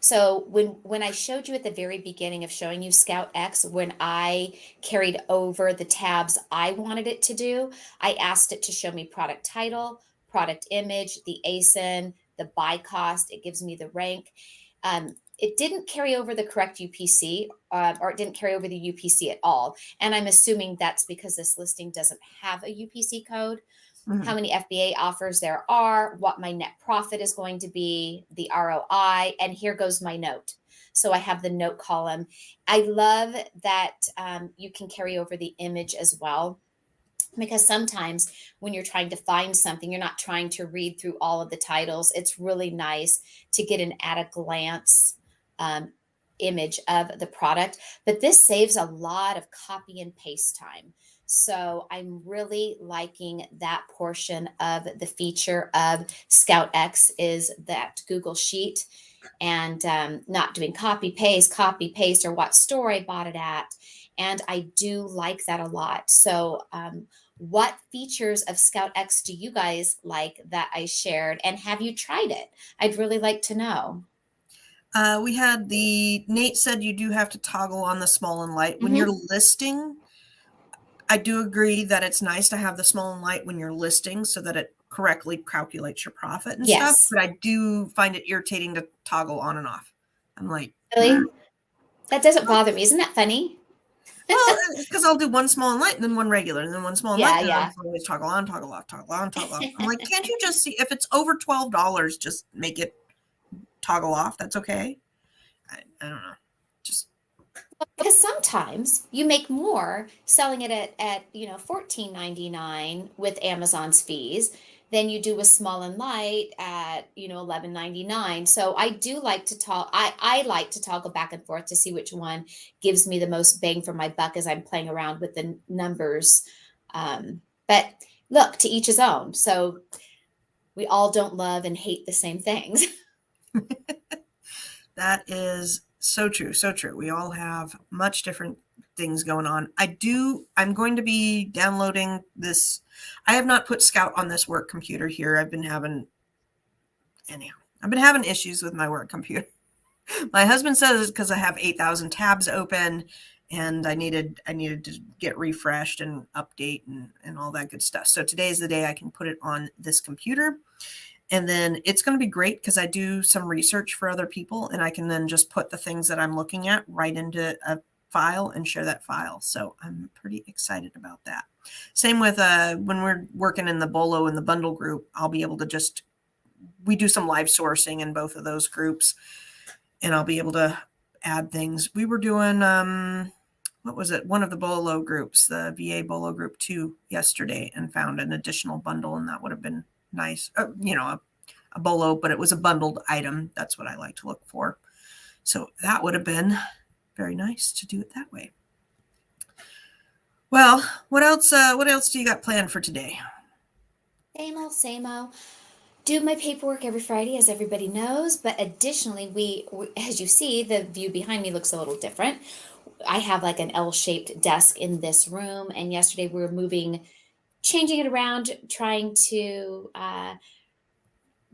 So when I showed you at the very beginning of showing you Scout X, when I carried over the tabs I wanted it to do, I asked it to show me product title, product image, the ASIN, the buy cost. It gives me the rank. It didn't carry over the correct UPC, or it didn't carry over the UPC at all. And I'm assuming that's because this listing doesn't have a UPC code. How many FBA offers there are, what my net profit is going to be, the ROI, and here goes my note. So I have the note column. I love that you can carry over the image as well, because sometimes when you're trying to find something, you're not trying to read through all of the titles. It's really nice to get an at a glance image of the product, but this saves a lot of copy and paste time. So I'm really liking that portion of the feature of Scout X is that Google Sheet, and not doing copy paste, or what store I bought it at. And I do like that a lot. So what features of Scout X do you guys like that I shared? And have you tried it? I'd really like to know. We had Nate said you do have to toggle on the small and light. When you're listing, I do agree that it's nice to have the small and light when you're listing so that it correctly calculates your profit and stuff. Yes. But I do find it irritating to toggle on and off. I'm like, Really? That doesn't bother me. Isn't that funny? well, because I'll do one small and light and then one regular and then one small and light Yeah, and then yeah. always toggle on, toggle off, toggle on, toggle off. I'm like, can't you just see if it's over $12, just make it toggle off? That's okay. I don't know. Just Because sometimes you make more selling it at $14.99 with Amazon's fees than you do with small and light at $11.99. So I do like to talk. I like to toggle back and forth to see which one gives me the most bang for my buck as I'm playing around with the numbers. But look, to each his own. So we all don't love and hate the same things. that is so true. So true. We all have much different things going on. I'm going to be downloading this. I have not put Scout on this work computer here. I've been having issues with my work computer. My husband says it's because I have 8,000 tabs open and I needed to get refreshed and update and all that good stuff. So today is the day I can put it on this computer. And then it's going to be great because I do some research for other people and I can then just put the things that I'm looking at right into file and share that file. So I'm pretty excited about that. Same with when we're working in the Bolo and the bundle group, I'll be able to we do some live sourcing in both of those groups, and I'll be able to add things. We were doing, what was it? One of the Bolo groups, the VA Bolo group 2 yesterday, and found an additional bundle, and that would have been nice. A Bolo, but it was a bundled item. That's what I like to look for. So that would have been very nice to do it that way. Well, what else do you got planned for today? Same old, same old. Do my paperwork every Friday, as everybody knows. But additionally, as you see, the view behind me looks a little different. I have like an L-shaped desk in this room, and yesterday we were changing it around, trying to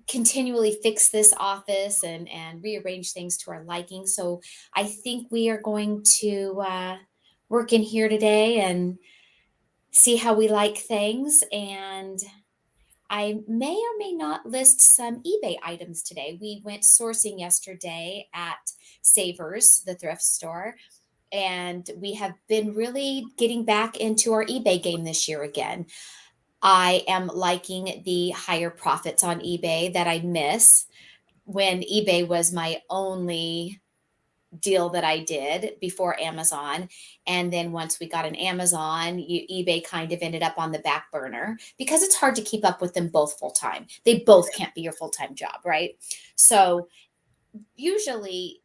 continually fix this office and rearrange things to our liking. So I think we are going to work in here today and see how we like things. And I may or may not list some eBay items today. We went sourcing yesterday at Savers, the thrift store, and we have been really getting back into our eBay game this year again. I am liking the higher profits on eBay that I miss when eBay was my only deal that I did before Amazon. And then once we got an Amazon, eBay kind of ended up on the back burner because it's hard to keep up with them both full time. They both can't be your full time job, right? So usually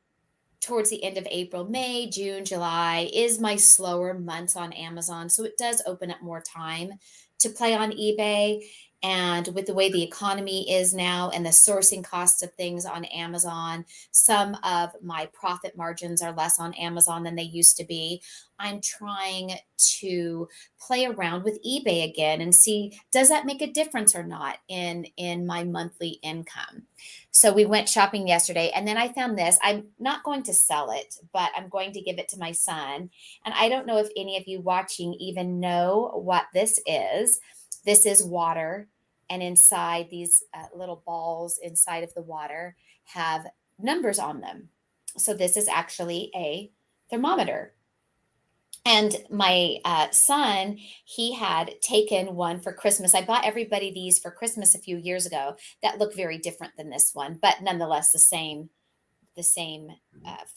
towards the end of April, May, June, July is my slower months on Amazon. So it does open up more time to play on eBay. And with the way the economy is now and the sourcing costs of things on Amazon, some of my profit margins are less on Amazon than they used to be. I'm trying to play around with eBay again and see, does that make a difference or not in my monthly income? So we went shopping yesterday, and then I found this. I'm not going to sell it, but I'm going to give it to my son. And I don't know if any of you watching even know what this is. This is water, and inside these little balls inside of the water have numbers on them. So this is actually a thermometer. And my son, he had taken one for Christmas. I bought everybody these for Christmas a few years ago that look very different than this one, but nonetheless the same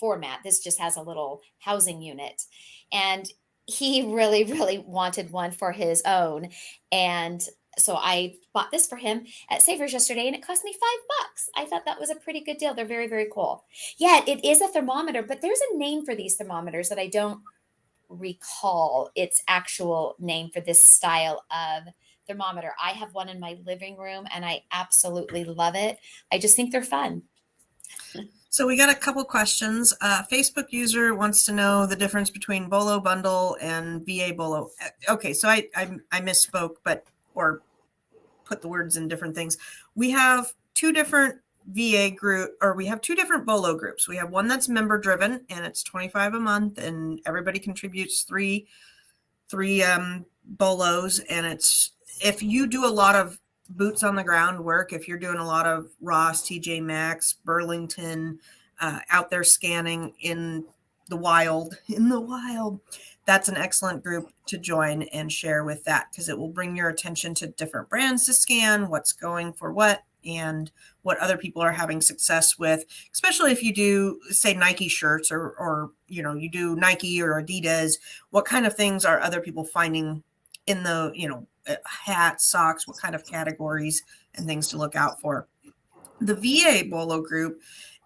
format. This just has a little housing unit, and he really, really wanted one for his own, and so I bought this for him at Savers yesterday, and it cost me $5. I thought that was a pretty good deal. They're very, very cool. Yeah, it is a thermometer, but there's a name for these thermometers that I don't recall its actual name for this style of thermometer. I have one in my living room and I absolutely love it. I just think they're fun. So we got a couple questions. Facebook user wants to know the difference between Bolo bundle and VA Bolo. Okay, so I misspoke, or put the words in different things. We have two different VA group, or we have two different Bolo groups. We have one that's member driven, and it's $25 a month, and everybody contributes three Bolos, and it's if you do a lot of boots on the ground work, if you're doing a lot of Ross, TJ Maxx, Burlington, out there scanning in the wild, that's an excellent group to join and share with that, because it will bring your attention to different brands to scan, what's going for what, and what other people are having success with, especially if you do, say, Nike shirts or you do Nike or Adidas. What kind of things are other people finding in the, hats, socks, what kind of categories and things to look out for. The VA Bolo group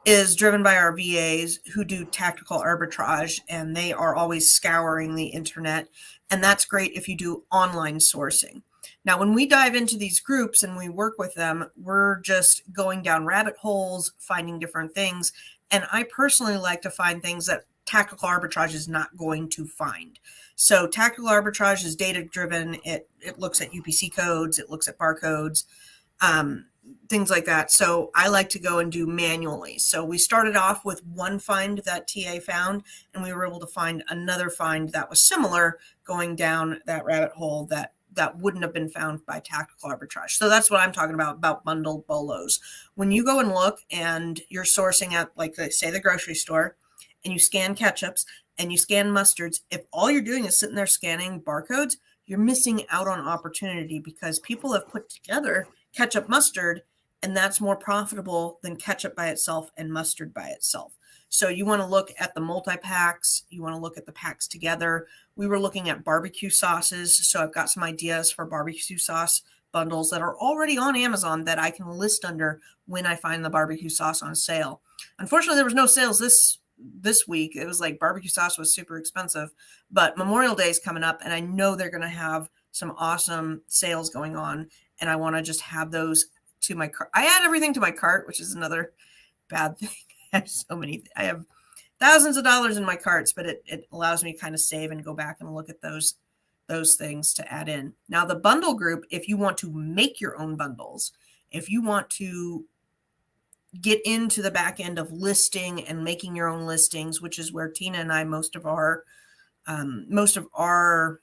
is driven by our VAs who do tactical arbitrage, and they are always scouring the internet. And that's great if you do online sourcing. Now, when we dive into these groups and we work with them, we're just going down rabbit holes, finding different things. And I personally like to find things that tactical arbitrage is not going to find. So tactical arbitrage is data driven. It looks at UPC codes, it looks at barcodes, things like that. So I like to go and do manually. So we started off with one find that TA found, and we were able to find another find that was similar, going down that rabbit hole that wouldn't have been found by tactical arbitrage. So that's what I'm talking about bundled Bolos. When you go and look and you're sourcing at, like, say, the grocery store, and you scan ketchups and you scan mustards, if all you're doing is sitting there scanning barcodes, you're missing out on opportunity because people have put together ketchup mustard, and that's more profitable than ketchup by itself and mustard by itself. So you want to look at the multi-packs. You want to look at the packs together. We were looking at barbecue sauces. So I've got some ideas for barbecue sauce bundles that are already on Amazon that I can list under when I find the barbecue sauce on sale. Unfortunately, there was no sales this week. It was like barbecue sauce was super expensive, but Memorial Day is coming up and I know they're going to have some awesome sales going on, and I want to just have those to my cart. I add everything to my cart, which is another bad thing. I have thousands of dollars in my carts, but it allows me to kind of save and go back and look at those things to add in. Now the bundle group, if you want to make your own bundles, if you want to get into the back end of listing and making your own listings, which is where Tina and I, most of our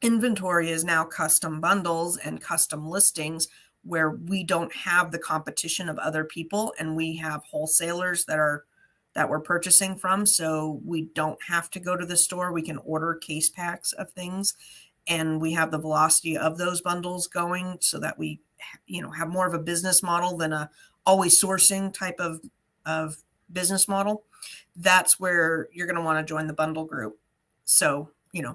inventory is now custom bundles and custom listings, where we don't have the competition of other people and we have wholesalers that we're purchasing from. So we don't have to go to the store. We can order case packs of things, and we have the velocity of those bundles going so that we, have more of a business model than a always sourcing type of business model. That's where you're going to want to join the bundle group. So,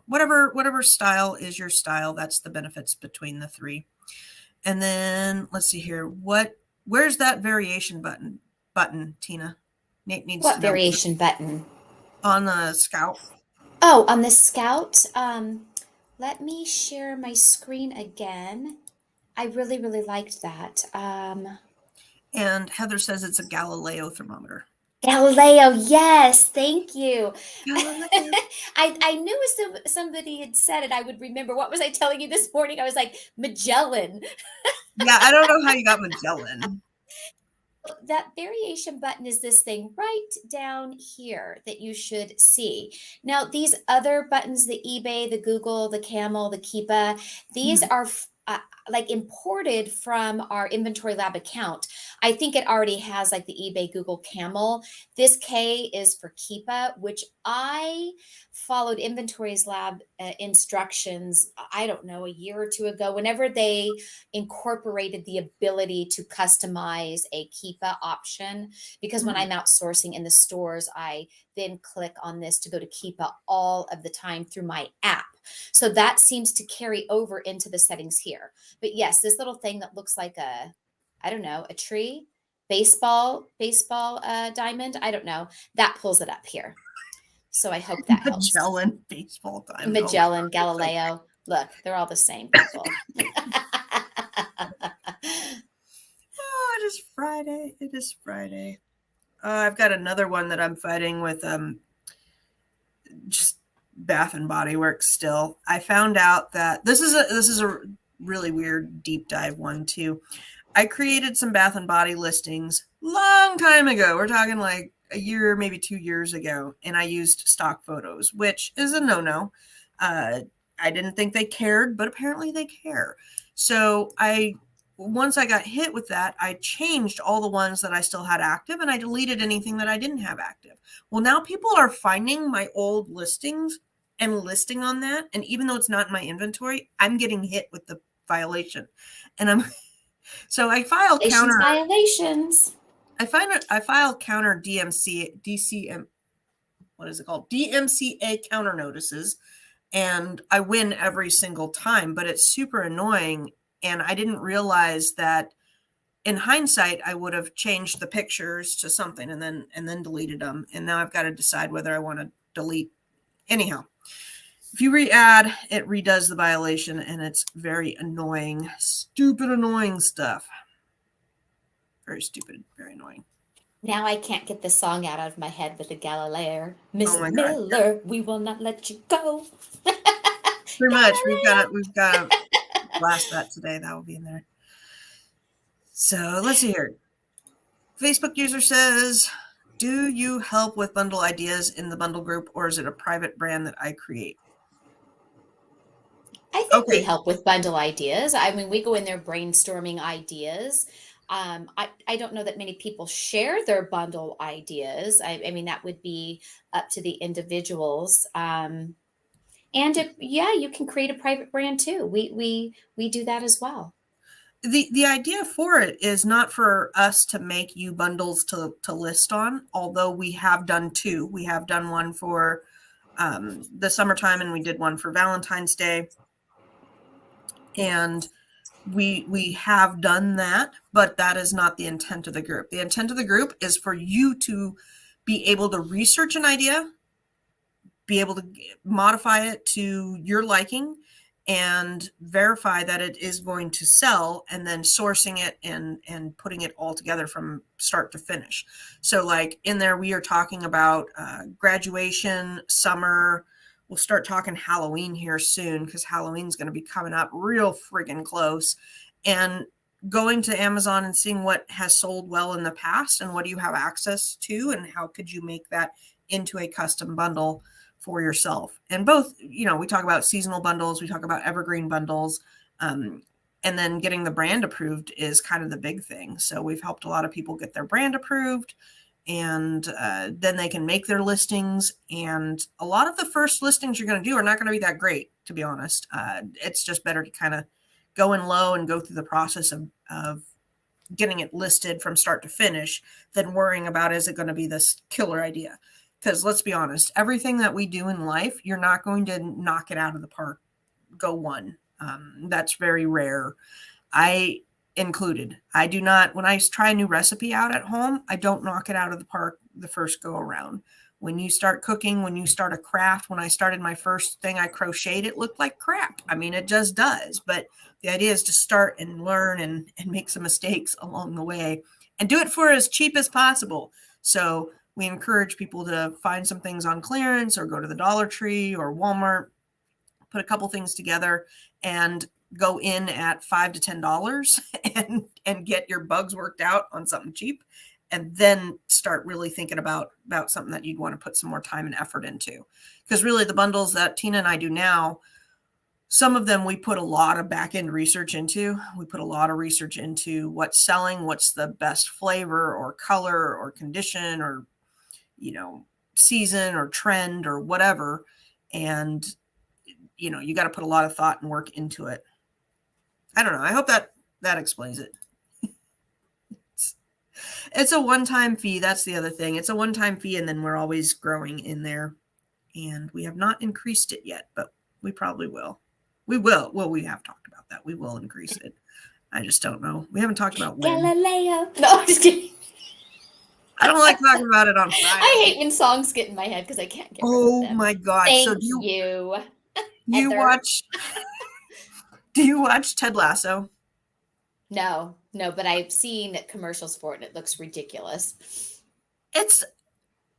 whatever style is your style, that's the benefits between the three. And then let's see here. Where's that variation button, Tina? Nate needs What to know. variation button? On the Scout. Oh, on the Scout. Let me share my screen again. I really, really liked that. And Heather says it's a Galileo thermometer. Galileo, yes, thank you. Galileo. I knew if somebody had said it, I would remember. What was I telling you this morning? I was like, Magellan. Yeah, I don't know how you got Magellan. That variation button is this thing right down here that you should see. Now, these other buttons, the eBay, the Google, the Camel, the Keepa, these are like imported from our Inventory Lab account. I think it already has like the eBay, Google, Camel. This K is for Keepa, which I followed Inventory's Lab instructions, I don't know, a year or two ago, whenever they incorporated the ability to customize a Keepa option. Because when I'm outsourcing in the stores, I then click on this to go to Keepa all of the time through my app. So that seems to carry over into the settings here. But yes, this little thing that looks like I don't know, a tree, baseball diamond, I don't know, that pulls it up here. So I hope that helps. Magellan baseball diamond. Magellan, Galileo. Look, they're all the same people. Oh, it is Friday. It is Friday. I've got another one that I'm fighting with just Bath and Body Works still. I found out that this is a really weird deep dive one too. I created some Bath and Body listings long time ago. We're talking like a year, maybe 2 years ago, and I used stock photos, which is a no-no. I didn't think they cared, but apparently they care. So once I got hit with that, I changed all the ones that I still had active, and I deleted anything that I didn't have active. Well, now people are finding my old listings and listing on that. And even though it's not in my inventory, I'm getting hit with the violation. And so I file counter violations. I file counter DCM, what is it called? DMCA counter notices, and I win every single time, but it's super annoying. And I didn't realize that in hindsight, I would have changed the pictures to something and then deleted them. And now I've got to decide whether I want to delete. Anyhow, if you re-add, it redoes the violation, and it's very annoying. Stupid, annoying stuff. Very stupid, very annoying. Now I can't get the song out of my head with the Galileo. Miss Miller, we will not let you go. Pretty much. We've got to blast that today. That will be in there. So let's see here. Facebook user says, do you help with bundle ideas in the bundle group, or is it a private brand that I create? I think we help with bundle ideas. I mean, we go in there brainstorming ideas. I don't know that many people share their bundle ideas. I mean, that would be up to the individuals. And yeah, you can create a private brand too. We do that as well. The idea for it is not for us to make you bundles to list on, although we have done two. We have done one for the summertime, and we did one for Valentine's Day, and we have done that, but that is not the intent of the group. The intent of the group is for you to be able to research an idea, be able to modify it to your liking, and verify that it is going to sell, and then sourcing it and putting it all together from start to finish. So like in there, we are talking about graduation, summer. We'll start talking Halloween here soon, because Halloween's going to be coming up real friggin' close. And going to Amazon and seeing what has sold well in the past and what do you have access to, and how could you make that into a custom bundle for yourself. And both, we talk about seasonal bundles, we talk about evergreen bundles, and then getting the brand approved is kind of the big thing. So we've helped a lot of people get their brand approved, and then they can make their listings. And a lot of the first listings you're going to do are not going to be that great, to be honest. It's just better to kind of go in low and go through the process of getting it listed from start to finish than worrying about, is it going to be this killer idea? Because let's be honest, everything that we do in life, you're not going to knock it out of the park, go one. That's very rare. I included. I do not, when I try a new recipe out at home, I don't knock it out of the park the first go around. When you start cooking, when you start a craft, when I started my first thing I crocheted, it looked like crap. I mean, it just does. But the idea is to start and learn and make some mistakes along the way and do it for as cheap as possible. So we encourage people to find some things on clearance or go to the Dollar Tree or Walmart, put a couple things together and go in at $5 to $10 and get your bugs worked out on something cheap, and then start really thinking about something that you'd want to put some more time and effort into. Because really the bundles that Tina and I do now, some of them we put a lot of back end research into. We put a lot of research into what's selling, what's the best flavor or color or condition or season or trend or whatever. And, you got to put a lot of thought and work into it. I don't know. I hope that explains it. It's a one-time fee. That's the other thing. It's a one-time fee, and then we're always growing in there. And we have not increased it yet, but we probably will. We will. Well, we have talked about that. We will increase it. I just don't know. We haven't talked about when. Galileo. No, I'm just kidding. I don't like talking about it on Friday. I hate when songs get in my head because I can't get rid of them. Oh my God. Thank so do you. Do you watch Ted Lasso? No, but I've seen commercials for it and it looks ridiculous. It's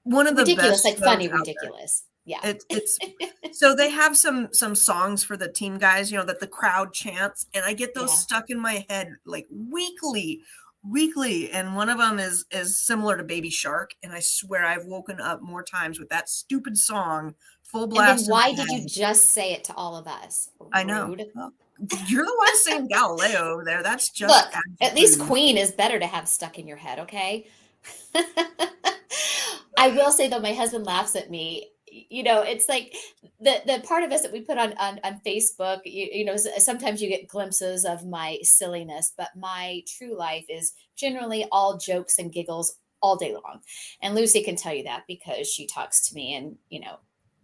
one of the ridiculous, best like funny, ridiculous. Yeah. It's so they have some songs for the team guys, that the crowd chants, and I get those stuck in my head like weekly. And one of them is similar to Baby Shark, and I swear I've woken up more times with that stupid song full blast. And then why did you just say it to all of us? Rude. I know. Well, you're the one saying Galileo over there. That's just look. At least Queen is better to have stuck in your head, okay? I will say though, my husband laughs at me. It's like the part of us that we put on Facebook, sometimes you get glimpses of my silliness, but my true life is generally all jokes and giggles all day long. And Lucy can tell you that because she talks to me and,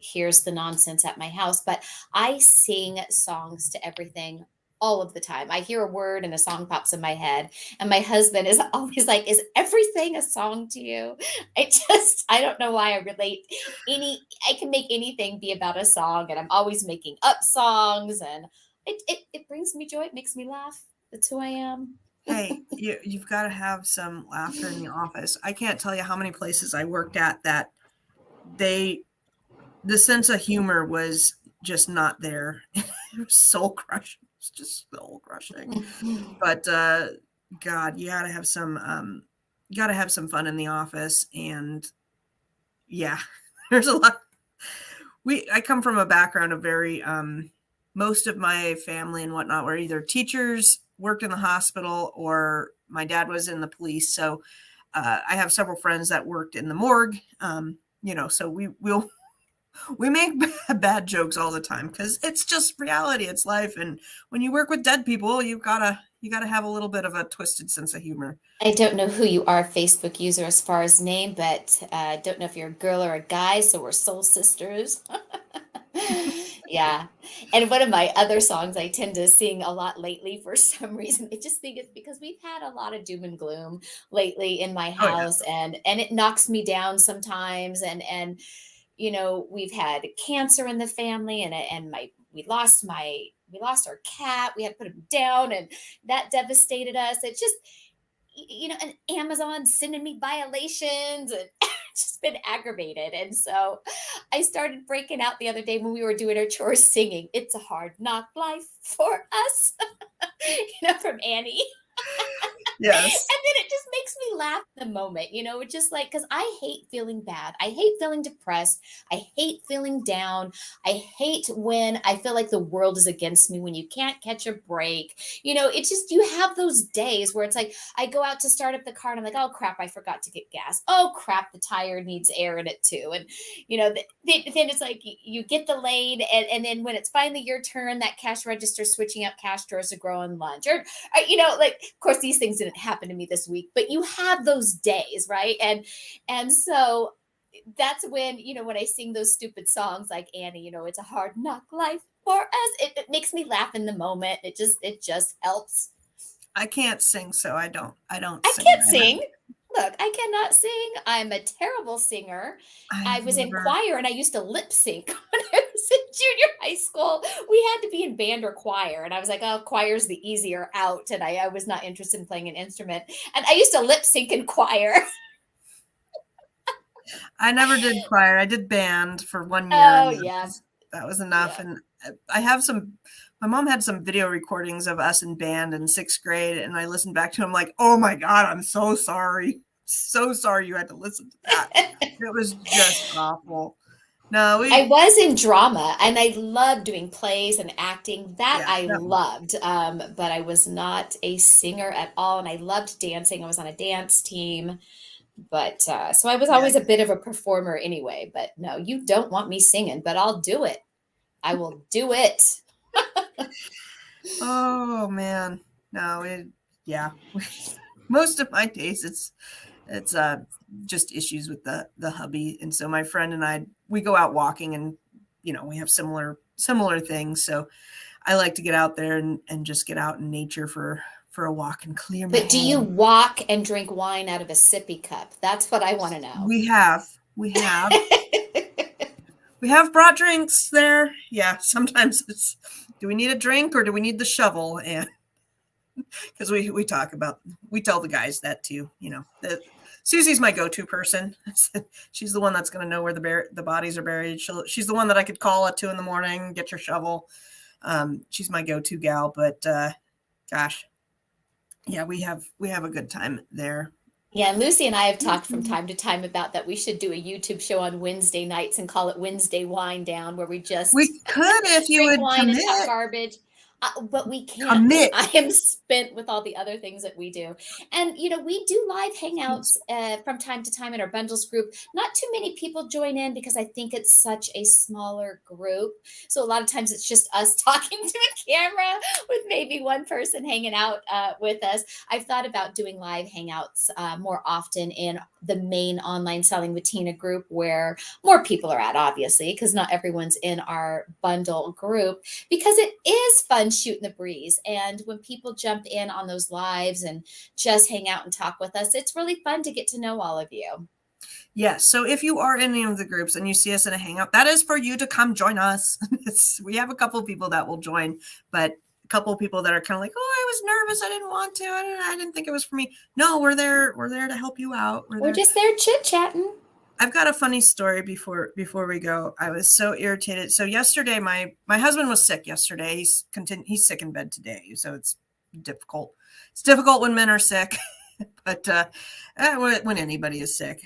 hears the nonsense at my house. But I sing songs to everything all of the time. I hear a word and a song pops in my head. And my husband is always like, is everything a song to you? I don't know why I relate I can make anything be about a song, and I'm always making up songs, and it brings me joy. It makes me laugh. That's who I am. Hey, you've got to have some laughter in the office. I can't tell you how many places I worked at that the sense of humor was just not there. It was soul crushing. It's just soul crushing. But God, you gotta have some fun in the office. And yeah, there's a lot. I come from a background of very most of my family and whatnot were either teachers, worked in the hospital, or my dad was in the police, so I have several friends that worked in the morgue. So we make bad jokes all the time because it's just reality. It's life, and when you work with dead people, you gotta have a little bit of a twisted sense of humor. I don't know who you are, Facebook user, as far as name, but I don't know if you're a girl or a guy, so we're soul sisters. Yeah. And one of my other songs I tend to sing a lot lately for some reason. I just think it's because we've had a lot of doom and gloom lately in my Oh yeah, house, and it knocks me down sometimes, and we've had cancer in the family, and my we lost our cat. We had to put him down, and that devastated us. It just and Amazon sending me violations, and just been aggravated. And so I started breaking out the other day when we were doing our chores singing, "It's a hard knock life for us," from Annie. yes. And then it just makes me laugh in the moment, it's just like, because I hate feeling bad. I hate feeling depressed. I hate feeling down. I hate when I feel like the world is against me, when you can't catch a break. It's just, you have those days where it's like, I go out to start up the car and I'm like, oh crap, I forgot to get gas. Oh crap, the tire needs air in it too. And, then it's like you get delayed. And then when it's finally your turn, that cash register switching up cash drawers to grow on lunch. Or like, of course these things didn't happen to me this week, but you have those days, right? And so that's when I sing those stupid songs like Annie, "It's a hard knock life for us." It makes me laugh in the moment. It just helps. I can't sing, so I don't I sing. can't sing. Look, I cannot sing. I'm a terrible singer. I I've was in never. choir and I used to lip sync when I was in junior high school. We had to be in band or choir. And I was like, oh, choir's the easier out. And I was not interested in playing an instrument. And I used to lip sync in choir. I never did choir. I did band for 1 year, Oh, and yeah. that was enough. Yeah. And I have some. My mom had some video recordings of us in band in 6th grade, and I listened back to them like, "Oh my god, I'm so sorry, so sorry you had to listen to that. It was just awful." No, I we was in drama and I loved doing plays and acting. That yeah, I that loved. But I was not a singer at all. And I loved dancing. I was on a dance team. But so I was yeah. always a bit of a performer anyway. But no, you don't want me singing, but I'll do it. I will do it. Oh man, no, yeah. Most of my days, it's just issues with the hubby, and so my friend and I we go out walking, and we have similar things. So I like to get out there and just get out in nature for a walk and clear my But do you head. walk and drink wine out of a sippy cup? That's what I want to know. We have we have we have brought drinks there. Yeah, sometimes it's, do we need a drink or do we need the shovel? And because we tell the guys that too. That Susie's my go-to person. She's the one that's going to know where the bodies are buried. She's the one that I could call at 2 a.m, get your shovel. She's my go-to gal. But gosh, yeah, we have a good time there. Yeah, and Lucy and I have talked from time to time about that we should do a YouTube show on Wednesday nights and call it Wednesday Wine Down, where we just We could if you drink would wine and talk commit. garbage. But we can't because Commit. I am spent with all the other things that we do. And, we do live hangouts from time to time in our bundles group. Not too many people join in because I think it's such a smaller group. So a lot of times it's just us talking to a camera with maybe one person hanging out with us. I've thought about doing live hangouts more often in the main online selling with Tina group where more people are at, obviously, because not everyone's in our bundle group, because it is fun shooting the breeze. And when people jump in on those lives and just hang out and talk with us, it's really fun to get to know all of you. Yes. So if you are in any of the groups and you see us in a hangout, that is for you to come join us. We have a couple of people that will join, but a couple of people that are kind of like, oh, I was nervous. I didn't want to. I didn't think it was for me. No, we're there. We're there to help you out. We're We're there. just there chit chatting. I've got a funny story before we go. I was so irritated. So yesterday, my husband was sick yesterday. He's sick in bed today. So it's difficult. It's difficult when men are sick, but when anybody is sick.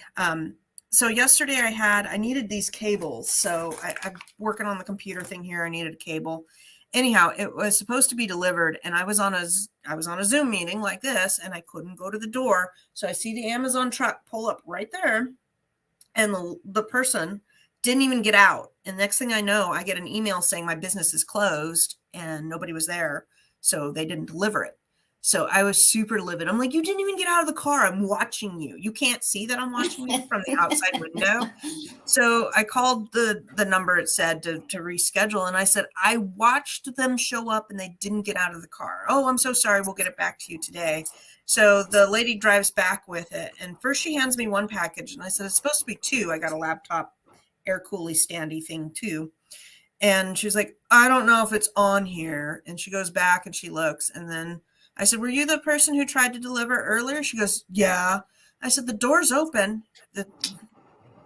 So yesterday I needed these cables. So I'm working on the computer thing here. I needed a cable, anyhow, it was supposed to be delivered, and I was on a Zoom meeting like this, and I couldn't go to the door. So I see the Amazon truck pull up right there, and the person didn't even get out. And next thing I know, I get an email saying my business is closed and nobody was there, so they didn't deliver it. So I was super livid. I'm like, you didn't even get out of the car. I'm watching you. You can't see that I'm watching you from the outside window. So I called the number it said to reschedule, and I said, I watched them show up and they didn't get out of the car. Oh, I'm so sorry. We'll get it back to you today. So the lady drives back with it, and first she hands me one package, and I said, it's supposed to be two. I got a laptop air coolie standy thing too. And she's like, I don't know if it's on here. And she goes back and she looks, and then I said, were you the person who tried to deliver earlier? She goes, yeah. I said, the door's open.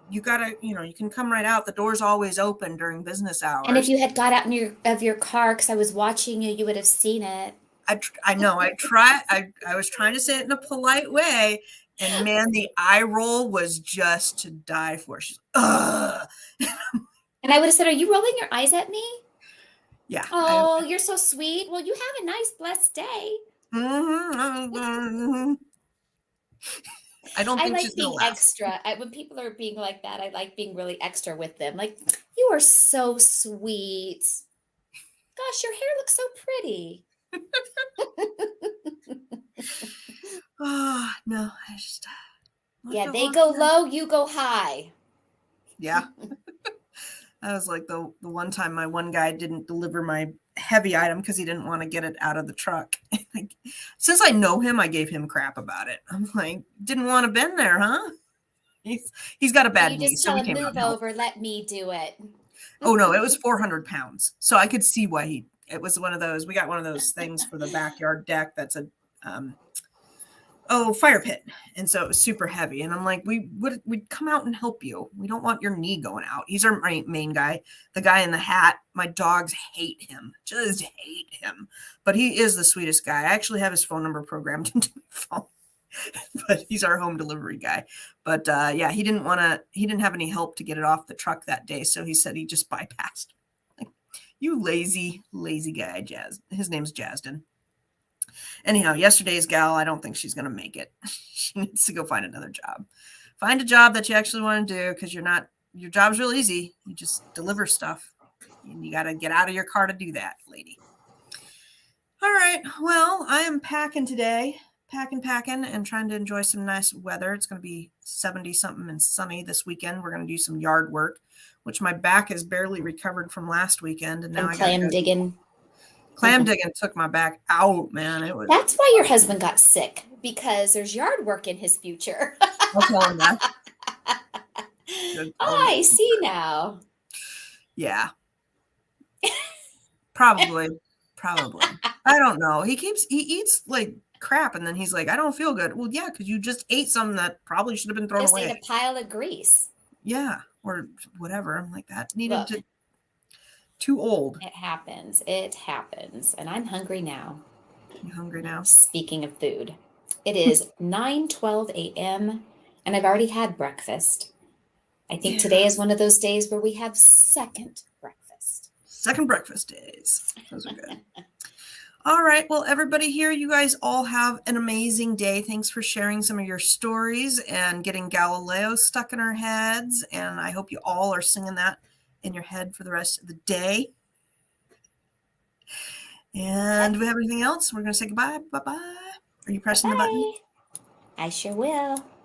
You gotta, you can come right out. The door's always open during business And if hours. you had got out of your car, because I was watching you, you would have seen it. I know. I was trying to say it in a polite way, and man, the eye roll was just to die for. She's, ugh. And I would have said, are you rolling your eyes at me? Yeah. Oh, you're so sweet. Well, you have a nice, blessed day. I don't I think like she's gonna being last. extra. When people are being like that, I like being really extra with them. Like, you are so sweet. Gosh, your hair looks so pretty. Oh no, I Yeah, feel they go awkward. low, you go high. Yeah. That was like the one time my one guy didn't deliver my heavy item because he didn't want to get it out of the truck. Since I know him, I gave him crap about it. I'm like, didn't want to been there, huh? He's got a So bad you knee, just so tell he them, came out move and helped. over, let me do it. Oh no, it was 400 pounds. So I could see why it was one of those. We got one of those things for the backyard deck that's a fire pit. And so it was super heavy. And I'm like, we'd come out and help you. We don't want your knee going out. He's our main guy. The guy in the hat, my dogs hate him, just hate him. But he is the sweetest guy. I actually have his phone number programmed into my phone. But he's our home delivery guy. But yeah, he didn't have any help to get it off the truck that day. So he said he just bypassed. Like, you lazy, lazy guy, Jazz. His name's Jasden. Anyhow, yesterday's gal, I don't think she's going to make it. She needs to go find another job. Find a job that you actually want to do, because your job's real easy. You just deliver stuff. And you got to get out of your car to do that, lady. All right. Well, I am packing today. Packing, and trying to enjoy some nice weather. It's going to be 70 something and sunny this weekend. We're going to do some yard work, which my back is barely recovered from last weekend. And now From I got to clam go. digging. Clam digging took my back out, man. It was. That's why your husband got sick, because there's yard work in his future. I'll tell him that. I see now. Yeah. Probably. I don't know. He eats like crap, and then he's like, I don't feel good. Well, yeah, because you just ate something that probably should have been thrown Just away. ate a pile of grease. Yeah, or whatever. I'm like, that needed Look, to. Too old. it happens. It happens. And I'm hungry now. You hungry now? Speaking of food, it is 9:12 a.m. and I've already had breakfast. I think today is one of those days where we have second breakfast. Second breakfast days. Those are good. All right. Well, everybody here, you guys all have an amazing day. Thanks for sharing some of your stories and getting Galileo stuck in our heads. And I hope you all are singing that in your head for the rest of the day. And do we have anything else? We're going to say goodbye. Bye-bye. Are you pressing the button? I sure will.